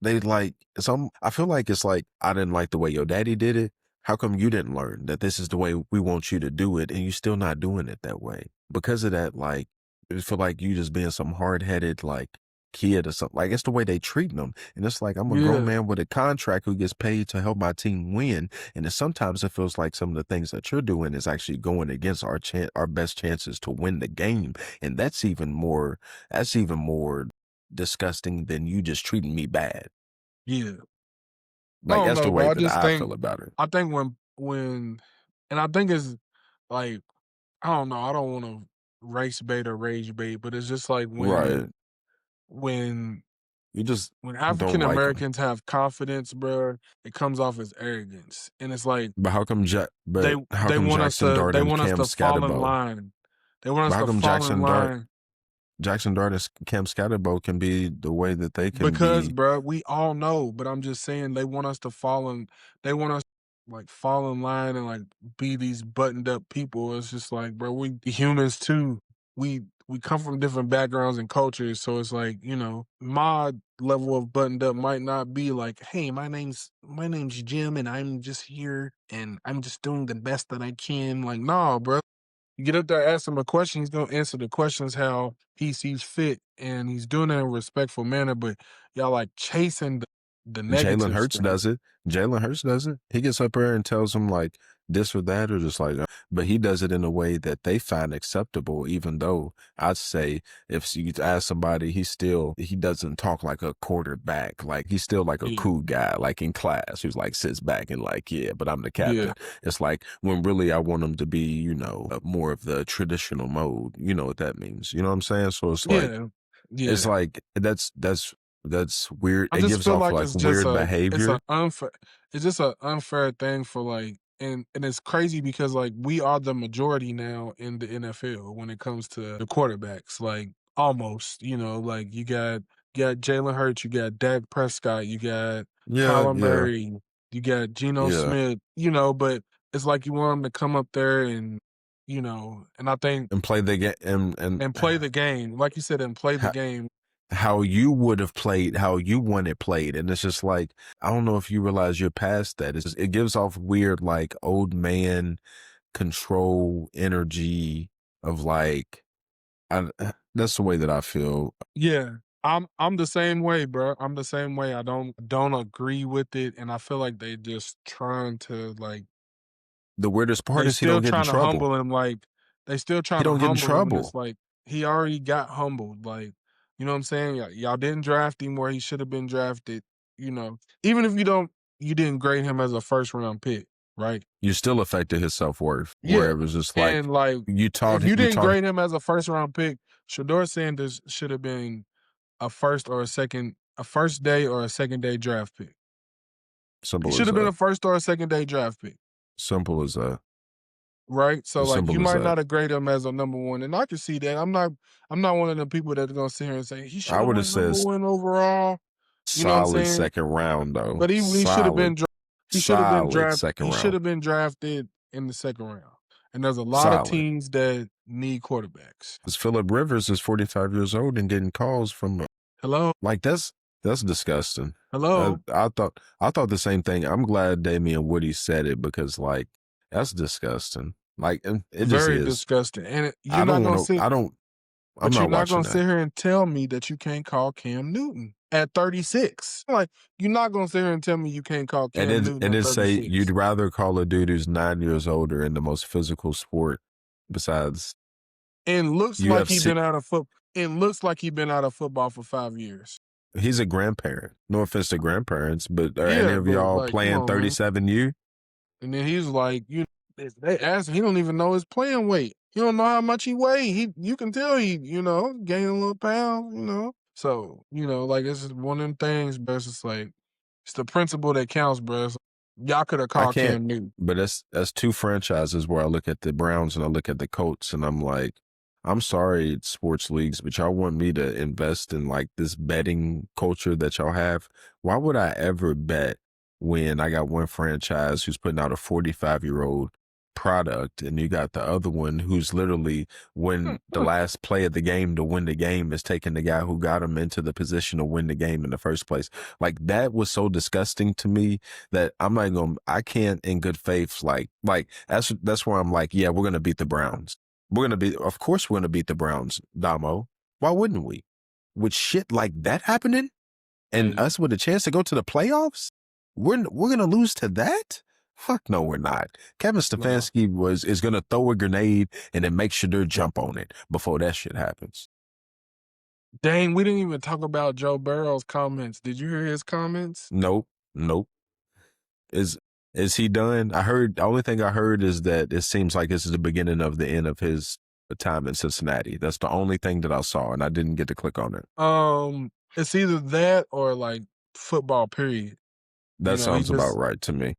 they like some. I feel like it's like, I didn't like the way your daddy did it. How come you didn't learn that this is the way we want you to do it, and you still not doing it that way? Because of that, like, I feel like you just being some hard headed like kid or something. Like, it's the way they treating them, and it's like, I'm a grown Yeah. man with a contract who gets paid to help my team win, and sometimes it feels like some of the things that you're doing is actually going against our best chances to win the game, and that's even more disgusting than you just treating me bad. Yeah. I Like, don't that's the know, but way that I feel about it. I think when and I think it's like I don't know, I don't wanna race bait or rage bait, but it's just like Right. when You just when don't African like them. Americans have confidence, bro, it comes off as arrogance. And it's like But how come Jackson Dart they and want us Cam to fall in Scatterbo? line. They want us But how to come fall in line Jackson Dart and Cam Scatterbo can be the way that they can because, be? bro, we all know, but I'm just saying they want us like fall in line and like be these buttoned up people. It's just like, bro, we humans too. we come from different backgrounds and cultures, so it's like, my level of buttoned up might not be like, "Hey, my name's Jim, and I'm just here, and I'm just doing the best that I can." Like, nah, bro. You get up there, ask him a question, he's gonna answer the questions how he sees fit, and he's doing it in a respectful manner. But y'all like chasing the Jalen negative Hurts stuff. does it. Jalen Hurts does it. He gets up there and tells them like this or that, or just like, but he does it in a way that they find acceptable. Even though I'd say if you ask somebody, he doesn't talk like a quarterback. Like he's still like a Yeah, cool guy, like in class, who's like sits back and like, yeah, but I'm the yeah, captain. It's like when really I want him to be, more of the traditional mode. You know what that means? You know what I'm saying? So yeah, it's yeah. like that's weird. I It just gives feel off like like weird behavior. it's just an unfair thing for like, and it's crazy because like we are the majority now in the NFL when it comes to the quarterbacks. Like almost, like you got Jalen Hurts, you got Dak Prescott, you got Yeah, Kyler yeah, Murray, you got Geno yeah. Smith, but it's like you want them to come up there and and I think And play the game and and play the game, like you said, and play the how, game. how you would have played, how you want it played. And it's just like, I don't know if you realize you're past that. It gives off weird, like old man control energy of like, that's the way that I feel. Yeah. I'm the same way, bro. I'm the same way. I don't agree with it, and I feel like they just trying to like The weirdest part they is he still don't get in trying to trouble. humble him, like they still He trying to don't get in humble him, and it's trouble. like he already got humbled. Like, you know what I'm saying? Y'all didn't draft him where he should have been drafted. Even if you didn't grade him as a first round pick, right? You still affected his self-worth, where Yeah, it was just like and like you if taught you you didn't taught grade him as a first round pick, Shedeur Sanders should have been a first day or a second day draft pick. He simple should as have been a a first or a second day draft pick, simple as a right? So as like you simple as might that. not have graded him as a number one, and I can see that. I'm not one of the people that's gonna sit here and say he should I have would have went number said one overall. You know what I'm solid saying? second round though. But he should have Solid, been solid second he should round. have been drafted in the second round. And there's a lot of Solid. teams that need quarterbacks. Because Philip Rivers is 45 years old and getting calls from Hello, like that's disgusting. hello. I thought the same thing. I'm glad Damian Woody said it because like that's disgusting. Like and it just Very is. disgusting. And I don't want to. I don't. I'm but you're not not watching gonna that. sit here and tell me that you can't call Cam Newton at 36. Like, you're not gonna sit here and tell me you can't call And Cam Newton at say you'd 36. rather call a dude who's 9 years older in the most physical sport besides And looks like he UFC. been out of foot. It looks like he been out of football for 5 years. He's a grandparent. No offense to grandparents, but are any Yeah, of but y'all like, come playing on, man. 37U? And then he's like, they asked him, he don't even know his playing weight. He don't know how much he weigh. You can tell he, gaining a little pound. So, like it's just one of them things, but it's just like it's the principle that counts, bro. Y'all could have I called can't, Cam Newton. but that's two franchises where I look at the Browns and I look at the Colts and I'm like, I'm sorry, it's sports leagues, but y'all want me to invest in like this betting culture that y'all have. Why would I ever bet when I got one franchise who's putting out a 45-year-old product and you got the other one who's literally when the last play of the game to win the game is taking the guy who got him into the position to win the game in the first place. Like that was so disgusting to me that I'm not going I can't in good faith like that's where I'm like, yeah, we're gonna beat the Browns. Of course we're gonna beat the Browns, Damo. Why wouldn't we? With shit like that happening and Hey, us with a chance to go to the playoffs? We're gonna lose to that? Fuck no, we're not. Kevin no. Stefanski is gonna throw a grenade and then make Shedeur jump on it before that shit happens. Dang, we didn't even talk about Joe Burrow's comments. Did you hear his comments? Nope, nope. Is is he done? I heard the only thing I heard is that it seems like this is the beginning of the end of his time in Cincinnati. That's the only thing that I saw, and I didn't get to click on it. It's either that or like football, period. That He sounds about just right to me.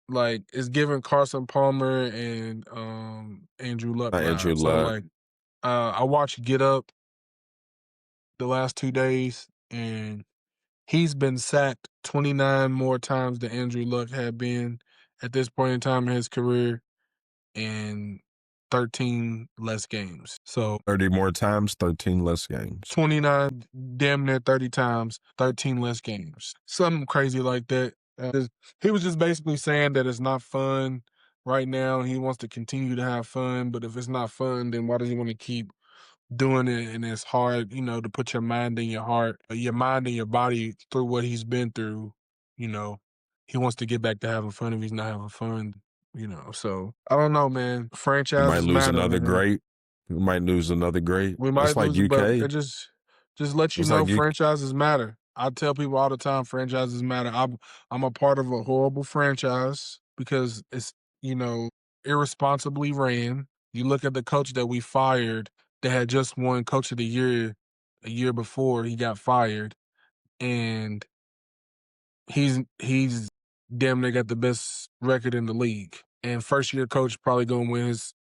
like is giving Carson Palmer and Andrew Luck Andrew vibes. So Luck. like I watched Get Up the last 2 days, and he's been sacked 29 more times than Andrew Luck had been at this point in time in his career. And 13 less games. So 30 more times, 13 less games. 29, damn near 30 times, 13 less games. Something crazy like that. He was just basically saying that it's not fun right now. He wants to continue to have fun, but if it's not fun, then why does he want to keep doing it? And it's hard, to put your mind and your heart, your mind and your body through what he's been through. He wants to get back to having fun if he's not having fun. So I don't know, man. We might Franchises lose matter, another man. great. We might lose another great. We It's might like lose it, but UK. it just let you It's know like you. franchises matter. I tell people all the time, franchises matter. I'm a part of a horrible franchise because it's irresponsibly ran. You look at the coach that we fired that had just won Coach of the Year a year before he got fired, and he's damn near got the best record in the league. And first year coach probably gonna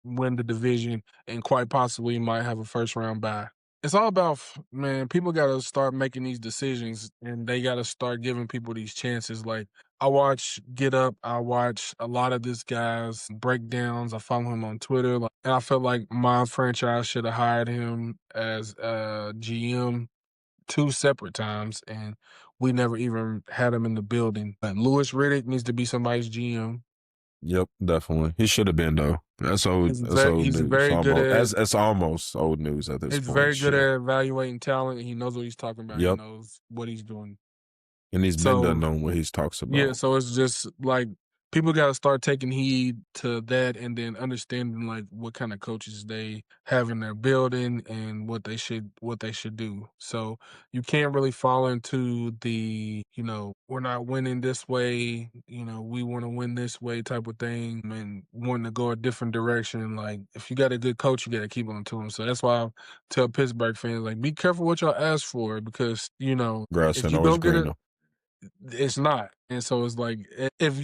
win the division and quite possibly might have a first round bye. It's all about, man, people gotta start making these decisions and they gotta start giving people these chances. Like I watch Get Up, I watch a lot of this guy's breakdowns. I follow him on Twitter. And I felt like my franchise should have hired him as a GM 2 separate times, and we never even had him in the building. But Louis Riddick needs to be somebody's GM. Yep, definitely. He should have been though. That's old. That's old He's news. very good Almost. at That's almost old news at this he's point. very good Shit. at evaluating talent, and he knows what he's talking about. He Yep. knows what he's doing. And he's been done So knowing what he talks yeah, about. so it's just like people got to start taking heed to that and then understanding like what kind of coaches they have in their building and what they should do. So you can't really fall into the, we're not winning this way, we want to win this way type of thing and wanting to go a different direction. Like if you got a good coach, you got to keep on to him. So that's why I tell Pittsburgh fans, like, be careful what y'all ask for because, Grass if ain't you always don't get it, greener. it's not. And so it's like if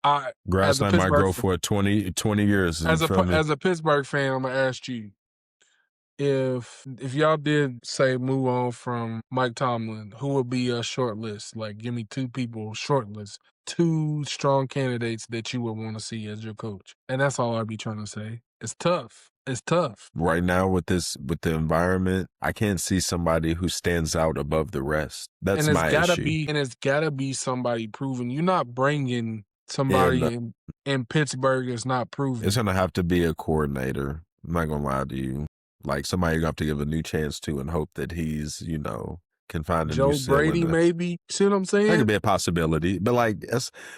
I Grass as a might Pittsburgh grow for 20 years. You feel me? as a Pittsburgh fan, I'm gonna ask you if y'all did say move on from Mike Tomlin, who would be a short list? Like, give me 2 people short list, 2 strong candidates that you would want to see as your coach. And that's all I'd be trying to say. It's tough. It's tough. Right now with the environment, I can't see somebody who stands out above the rest. That's my issue. It's gotta be somebody proven. You're not bringing somebody Yeah, in Pittsburgh that's not proven. it's gonna have to be a coordinator. I'm not gonna lie to you. Like somebody you have to give a new chance to and hope that he's, can find a new Joe ceiling. Brady, maybe. See what I'm saying? That could be a possibility. But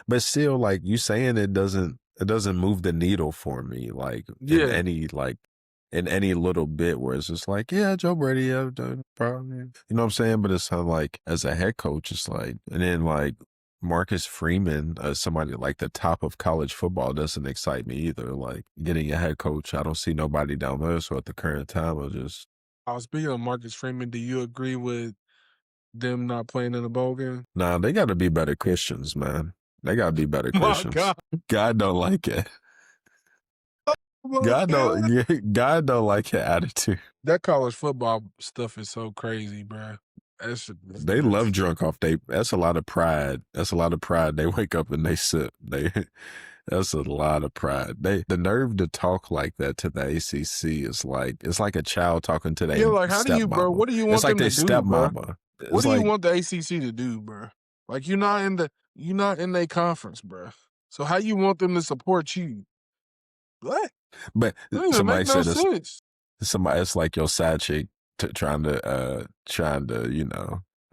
but still, like you saying it doesn't move the needle for me. Like in any little bit where it's just like, yeah, Joe Brady, yeah, probably. You know what I'm saying? But it's not like as a head coach, it's like, and then like Marcus Freeman, somebody like the top of college football doesn't excite me either. Like getting a head coach, I don't see nobody down there. So at the current time, Speaking of Marcus Freeman, do you agree with them not playing in the bowl game? nah, they got to be better Christians, man. They got to be better My Christians. God. God don't like it. My God God. God don't like your attitude. That college football stuff is so crazy, bro. They love drunk off they. That's a lot of pride. That's a lot of pride. They wake up and they sip. That's a lot of pride. The nerve to talk like that to the ACC is like it's like a child talking to their like how do you, bro? What do you want It's like them their to do, bro? stepmama. What do you want the ACC to do, bro? Like you're not in their conference, bro. So how you want them to support you? What? But That doesn't somebody make no said sense. somebody, it's like your side chick trying to,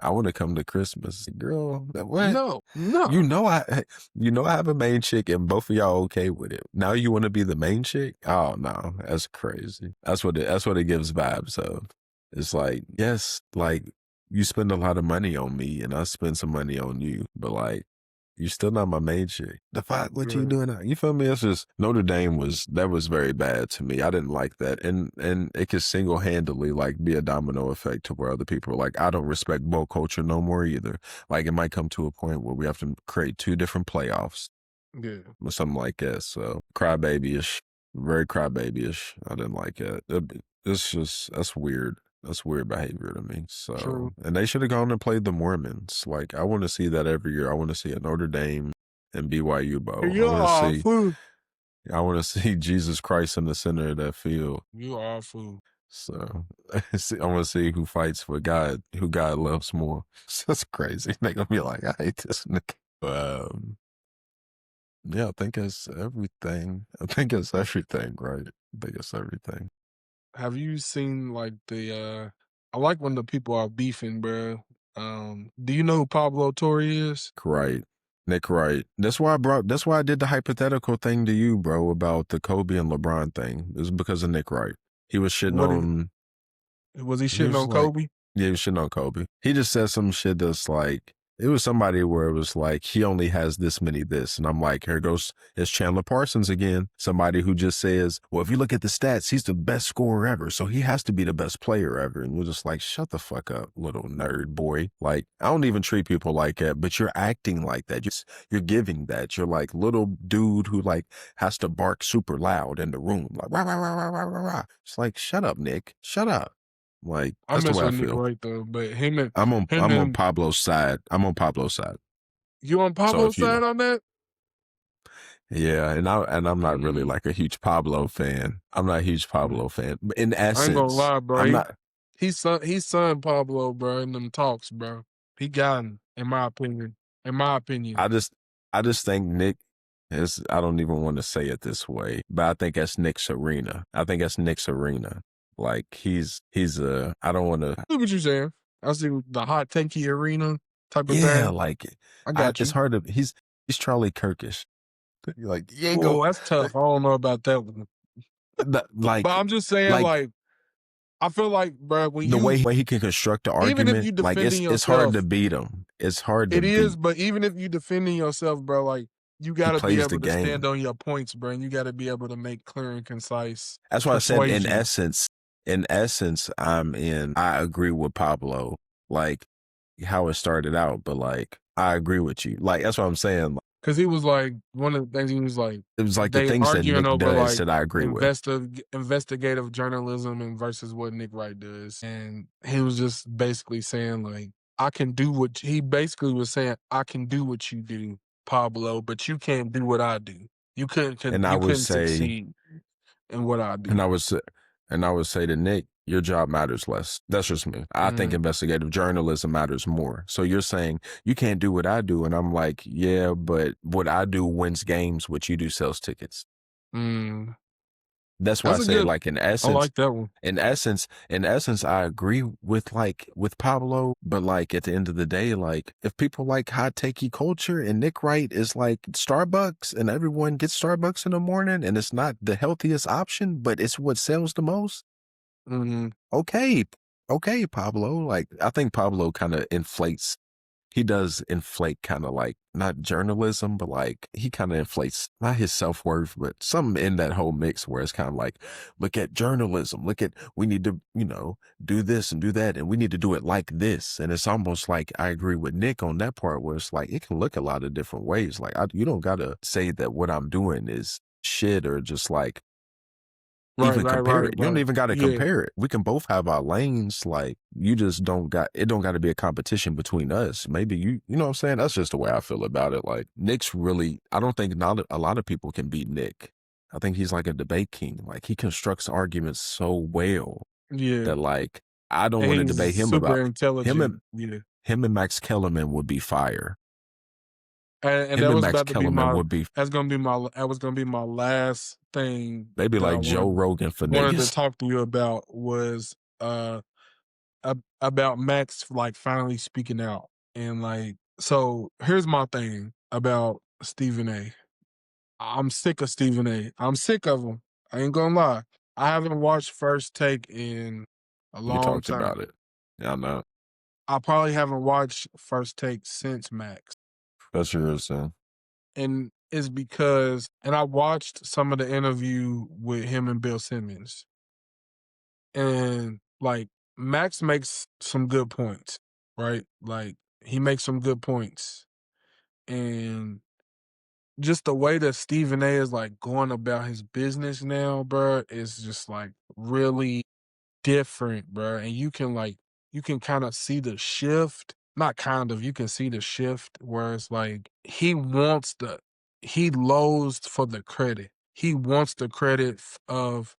I want to come to Christmas. Girl, what? No. You know I have a main chick and both of y'all okay with it. Now you want to be the main chick? Oh no, that's crazy. That's what it gives vibes of. It's like, yes, like you spend a lot of money on me and I spend some money on you, but like you're still not my main chick. The fuck, what you doing now? You feel me? It's just Notre Dame was very bad to me. I didn't like that, and it could single handedly like be a domino effect to where other people are like, I don't respect bowl culture no more either. Like it might come to a point where we have to create 2 different playoffs, or something like that. So crybaby-ish, very crybaby-ish. I didn't like it. It's just that's weird. That's weird behavior to me. So, True. And they should have gone and played the Mormons. Like, I want to see that every year. I want to see a Notre Dame and BYU bowl. I want to see. I want to see Jesus Christ in the center of that field. You are a fool. So I want to see who fights for God, who God loves more. That's crazy. They're gonna be like, I hate this nigga. Yeah, I think it's everything. I think it's everything, right? I think it's everything. Have you seen like the I like when the people are beefing, bro. Do you know who Pablo Torre is? Right. Nick Wright. That's why I did the hypothetical thing to you, bro, about the Kobe and LeBron thing. It was because of Nick Wright. He was shitting What is, on was he he shitting was on like, Kobe? yeah, he was shitting on Kobe. He just said some shit that's like, it was somebody where it was like, he only has this many this. And I'm like, here goes, it's Chandler Parsons again. Somebody who just says, well, if you look at the stats, he's the best scorer ever. So he has to be the best player ever. And we're just like, shut the fuck up, little nerd boy. Like, I don't even treat people like that, but you're acting like that. You're giving that. You're like little dude who like has to bark super loud in the room. Like, rah, rah, rah, rah, rah, rah, rah. It's like, shut up, Nick. Shut up. Like, I that's the mess way I with Nick feel. Wright though, but him I'm on and Pablo's side. I'm on Pablo's side. you on So Pablo's if you know, side on that? yeah, I'm not really Mm, like a huge Pablo fan. I'm not a huge mm. Pablo fan. But in I ain't gonna essence, lie, bro. I'm not. He son Pablo, bro, in them talks, bro. He got him, in my opinion. In my opinion. I just I just think Nick is. I don't even want to say it this way, but I think that's Nick's arena. I think that's Nick's arena. Like he's a. I don't want to. I see what you're saying. I see the hot takey arena type of Yeah, thing. like I got it's you. hard to. He's Charlie Kirkish. Like you ain't go Oh, that's tough. I don't know about that one. But like I'm just saying, like like, I feel like, bro, when the you way he can construct the even if argument, you like defending it's hard to yourself, beat him. It's hard to it is, beat. but even if you defending yourself, bro, like you He gotta be plays the able to stand game. on your points, bro, and you gotta be able to make clear and concise That's why I said persuasion. in essence, I agree with Pablo, like how it started out, but like I agree with you. Like that's what I'm saying. Cause he was like, one of the things he was like, It was like the they things that arguing Nick over does like that I agree with. investigative journalism and versus what Nick Wright does. And he was just basically saying like, he basically was saying, I can do what you do, Pablo, but you can't do what I do. And I You would couldn't say, succeed in what I and do. I would say, and I would say to Nick, your job matters less. That's just me. I think Mm, investigative journalism matters more. So you're saying you can't do what I do, and I'm like, yeah, but what I do wins games. What you do sells tickets. mm. That's why I That's a say, good, like I like that one. in essence, I agree with with Pablo, but like at the end of the day, like if people like hot takey culture and Nick Wright is like Starbucks and everyone gets Starbucks in the morning and it's not the healthiest option, but it's what sells the most. Mm, Okay, okay, Pablo. Like I think Pablo kind of inflates he does inflate kind of like not journalism, but like he kind of inflates not his self worth, but something in that whole mix where it's kind of like, look at journalism, look at we need to, do this and do that, and we need to do it like this. And it's almost like I agree with Nick on that part where it's like it can look a lot of different ways. Like you don't gotta say that what I'm doing is shit or just like right, even right, compare right, it. You don't right. even got to Yeah, compare it. We can both have our lanes. Like you just don't got to be a competition between us. Maybe you know what I'm saying? That's just the way I feel about it. Like Nick's really, I don't think not a lot of people can beat Nick. I think he's like a debate king. Like he constructs arguments so well yeah. that like, I don't And want to he's debate him super about intelligent. Yeah. him and Max Kellerman would be fire. And Him that and was Max about to be Kellerman would be, that was gonna be my last thing they'd be that I like Joe Rogan for wanted to niggas. talk to you about was about Max like finally speaking out. And like, so here's my thing about Stephen A. I'm sick of Stephen A. I'm sick of him. I ain't gonna lie. I haven't watched First Take in a We long talked about time. it. Yeah, I know. I probably haven't watched First Take since Max. That's yours, son. And it's because, and I watched some of the interview with him and Bill Simmons, and like Max makes some good points, right? Like he makes some good points, and just the way that Stephen A is like going about his business now, bro, is just like really different, bro. And you can kind of see the shift. Not kind of, you can see the shift where it's like he loathes for the credit. he wants the credit of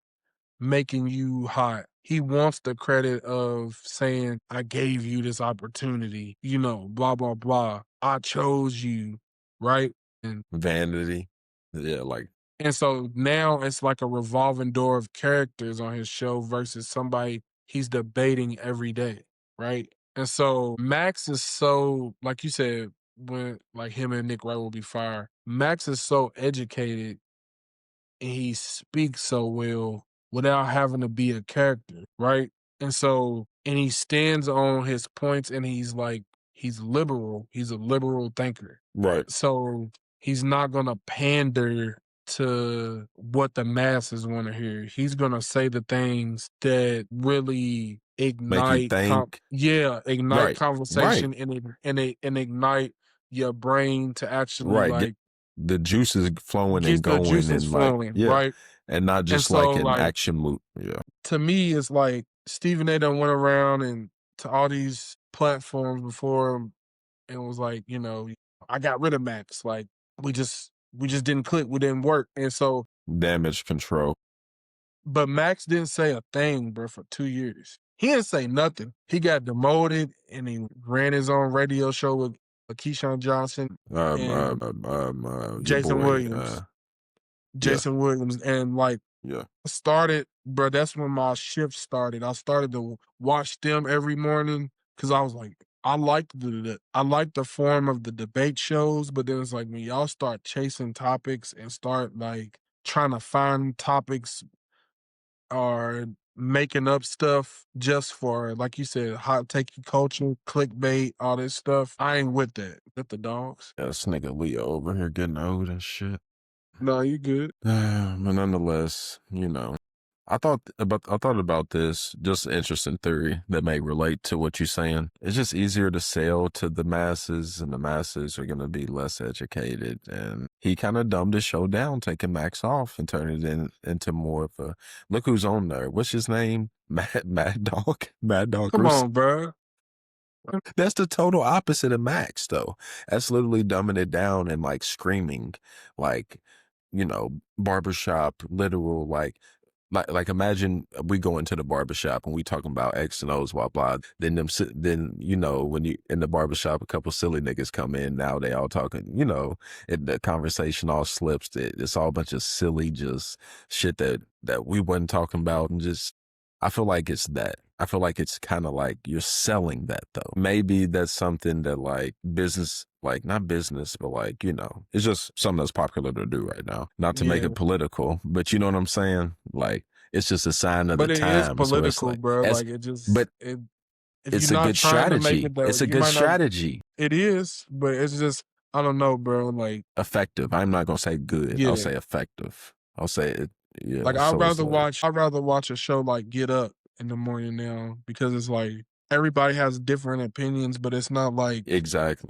making you hot. He wants the credit of saying, I gave you this opportunity, blah, blah, blah. I chose you, right? And Vanity. Yeah, like and so now it's like a revolving door of characters on his show versus somebody he's debating every day, right? And so Max is so, like you said, when like him and Nick Wright will be fired. Max is so educated and he speaks so well without having to be a character, right? And so, and he stands on his points and he's liberal. He's a liberal thinker. right. So he's not going to pander to what the masses want to hear. He's going to say the things that really Make you think. ignite Right. Right. conversation and ignite your brain to actually Right. Get like the juices flowing and get the going juices and like, flowing, yeah. right? And not And just so, like an like, action move. Yeah. to me, it's like Stephen A. done went around and to all these platforms before him and was like, I got rid of Max. Like, we just didn't click. We didn't work. And so, Damage control. but Max didn't say a thing, bro, for 2 years. He didn't say nothing. He got demoted and he ran his own radio show with Keyshawn Johnson and Your Jason boy. Williams. Yeah. Jason Williams. And like, Yeah. started, bro, that's when my shift started. I started to watch them every morning because I was like, I like the form of the debate shows, but then it's like when y'all start chasing topics and start like trying to find topics or making up stuff just for, like you said, hot takey culture, clickbait, all this stuff. I ain't with that. With the dogs. Yeah, this nigga Leo over here getting old and shit. No, you good. But nonetheless, I thought about this, just an interesting theory that may relate to what you're saying. It's just easier to sell to the masses, and the masses are gonna be less educated. And he kind of dumbed the show down, taking Max off and turning it into more of a look who's on there. What's his name? Mad Dog, Mad Dog. Come on, bro. That's the total opposite of Max, though. That's literally dumbing it down and like screaming, like, barbershop, literal, like imagine we go into the barbershop and we talking about X and O's, blah, blah. Then when you in the barbershop, a couple silly niggas come in, now they all talking, the conversation all slips. It's all a bunch of silly, just shit that we wasn't talking about. And just, I feel like it's that. I feel like it's kind of like you're selling that, though. Maybe that's something that like business, like not business, but like, it's just something that's popular to do right now. Not to make Yeah. it political, but you know what I'm saying? Like, it's just a sign of But the it is times where it's political, like, bro. Like it just, but if it's you're a not good trying to make strategy. it though, It's a you good might not. strategy. It is, but it's just, I don't know, bro. Like Effective. I'm not going to say good. Yeah. I'll say effective. I'll say it. Yeah. like so it's like, I'd rather watch a show like Get Up in the morning now because it's like everybody has different opinions, but it's not like exactly.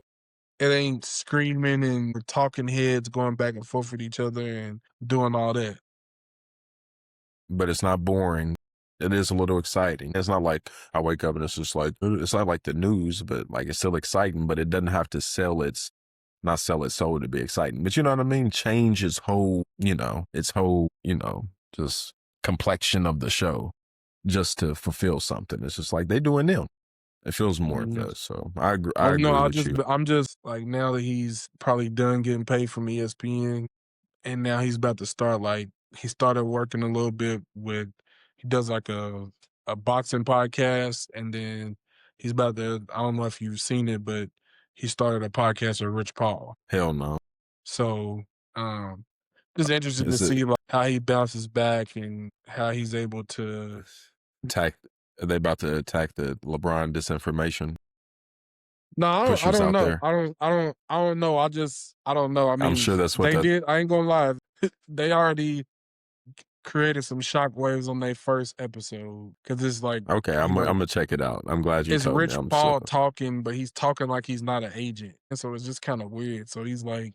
it ain't screaming and talking heads going back and forth with each other and doing all that. But it's not boring. It is a little exciting. It's not like I wake up and it's just like, it's not like the news, but like it's still exciting, but it doesn't have to not sell its soul to be exciting. But you know what I mean? Change its whole, just complexion of the show just to fulfill something. It's just like they doing them. It feels more of that. So I agree, I agree with you. I'm just like, now that he's probably done getting paid from ESPN and now he's about to start, like, he started working a little bit with, he does like a boxing podcast, and then he's about to, I don't know if you've seen it, but he started a podcast with Rich Paul. Hell no. So, just interested to Is it see like how he bounces back and how he's able to. attack? Are they about to attack the LeBron disinformation? No, I Pushers don't out know. there. I don't know. I don't know. I mean, I'm sure that's what they did. I ain't gonna lie. They already created some shockwaves on their first episode because it's like, Okay, I'm gonna check it out. I'm glad you it's told me. Rich Paul talking, but he's talking like he's not an agent, and so it's just kind of weird. So he's like,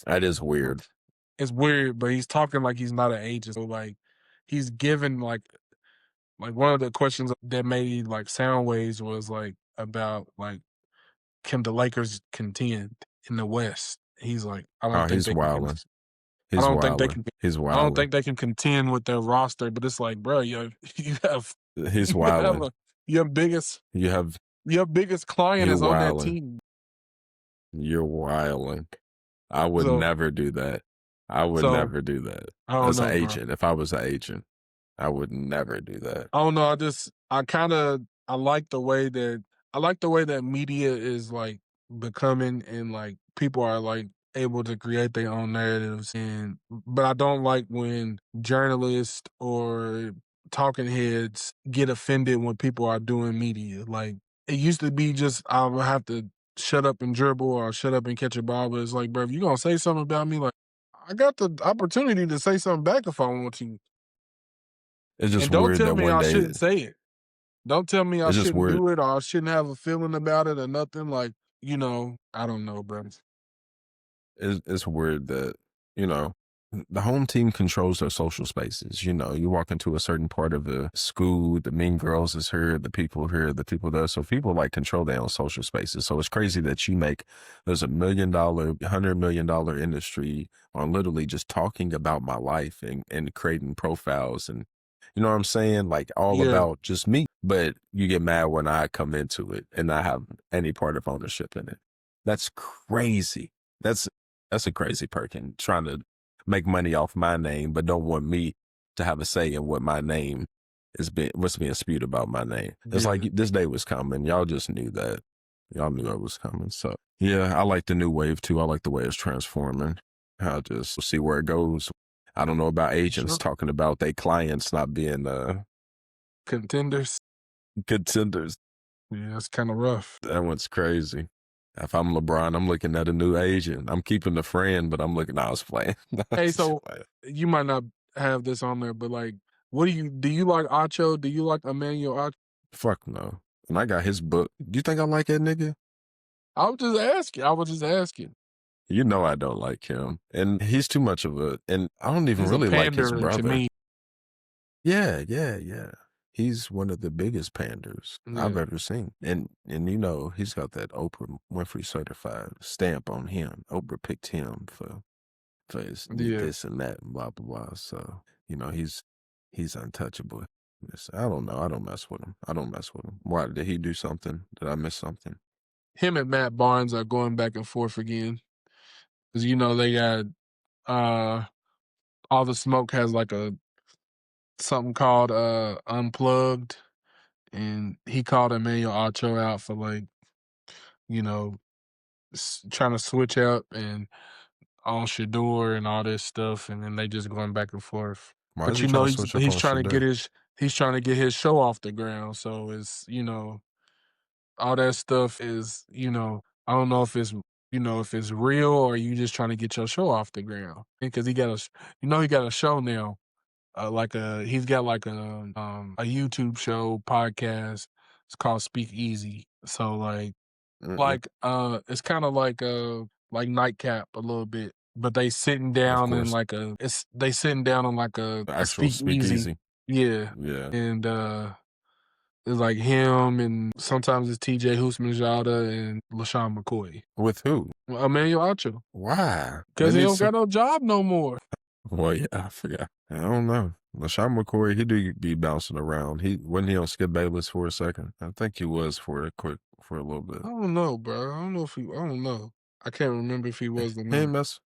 that is weird. it's weird, but he's talking like he's not an agent. So like, he's given like one of the questions that made like sound waves was like about like, can the Lakers contend in the West? He's like, I Oh, don't think he's they can. wilding. I He's don't think they wilding. can. He's I don't wilding. think they can contend with their roster. But it's like, bro, you have He's you have wilding. your biggest You have client you're is on that wilding. team. You're wilding. I would So never do that. I would so never do that. I don't As an know, bro. agent, if I was an agent, I would never do that. I don't know. I like the way that media is like becoming and like people are like able to create their own narratives but I don't like when journalists or talking heads get offended when people are doing media. Like it used to be just I would have to shut up and dribble or shut up and catch a ball, but it's like, bro, if you're gonna say something about me, like I got the opportunity to say something back if I want to. It's just And don't weird tell that me one I day, shouldn't say it. Don't tell me I it's just shouldn't weird. do it or I shouldn't have a feeling about it or nothing. Like, I don't know, bro. It's weird that, you know, the home team controls their social spaces. You know, you walk into a certain part of the school, the mean girls is here, the people here, the people there. So people like control their own social spaces. So it's crazy that there's $1 million, $100 million industry on literally just talking about my life and creating profiles and, you know what I'm saying? Like all Yeah, about just me. But you get mad when I come into it and I have any part of ownership in it. That's crazy. That's a crazy person trying to make money off my name, but don't want me to have a say in what my name what's being spewed about my name. It's yeah. like this day was coming. Y'all just knew that. Y'all knew it was coming. So yeah, I like the new wave too. I like the way it's transforming. I'll just see where it goes. I don't know about agents Sure. talking about their clients not being Contenders. contenders. Yeah, it's kind of rough. That one's crazy. If I'm LeBron, I'm looking at a new agent. I'm keeping the friend, but I'm looking. I was playing. I Hey, was just so playing. you might not have this on there, but like, do you like Acho? Do you like Emmanuel Acho? Fuck no. And I got his book. Do you think I like that nigga? I was just asking. I was just asking. You know I don't like him. And he's too much of and I don't even He's a really like his pander to brother. me. Yeah, yeah, yeah. He's one of the biggest panders I've Yeah, ever seen. And you know, he's got that Oprah Winfrey certified stamp on him. Oprah picked him for his yeah. this and that and blah blah blah. So, you know, he's untouchable. I don't know. I don't mess with him. I don't mess with him. Why did he do something? Did I miss something? Him and Matt Barnes are going back and forth again because they got all the smoke has like something called Unplugged, and he called Emmanuel Acho out for like you know trying to switch up and on Shedeur and all this stuff, and then they just going back and forth. Why is But he trying to switch up he's on trying to get Shedeur? his show off the ground. So it's all that stuff is I don't know if it's real or you just trying to get your show off the ground because he got he got a show now. He's got like a YouTube show podcast. It's called Speak Easy. So Mm-mm. it's kind of like Nightcap a little bit, but they sitting Of down in course, they sitting down on like the a actual Speak Easy. speakeasy. Yeah. Yeah. And it's like him and sometimes it's TJ Houshmandzadeh and LaShawn McCoy. With who? Emmanuel Acho. Why? Because he don't got no job no more. Well, yeah, I forgot. I don't know. LaShawn McCoy, he do be bouncing around. Wasn't he on Skip Bayless for a second? I think he was for a little bit. I don't know, bro. I don't know. I can't remember if he was or He not. ain't mess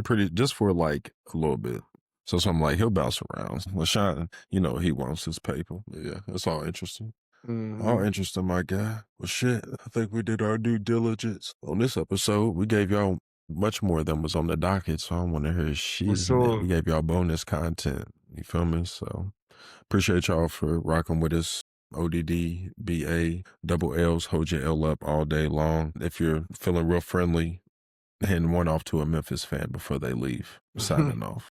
pretty just for like a little bit. So something like he'll bounce around. LaShawn, he wants his paper. But yeah, it's all interesting. All Mhm. interesting, my guy. Well, shit, I think we did our due diligence on this episode. We gave y'all much more than was on the docket, so I don't want to hear For shit. sure. We gave y'all bonus content. You feel me? So appreciate y'all for rocking with us. ODD, BA, double L's, hold your L up all day long. If you're feeling real friendly, hand one off to a Memphis fan before they leave. Signing off.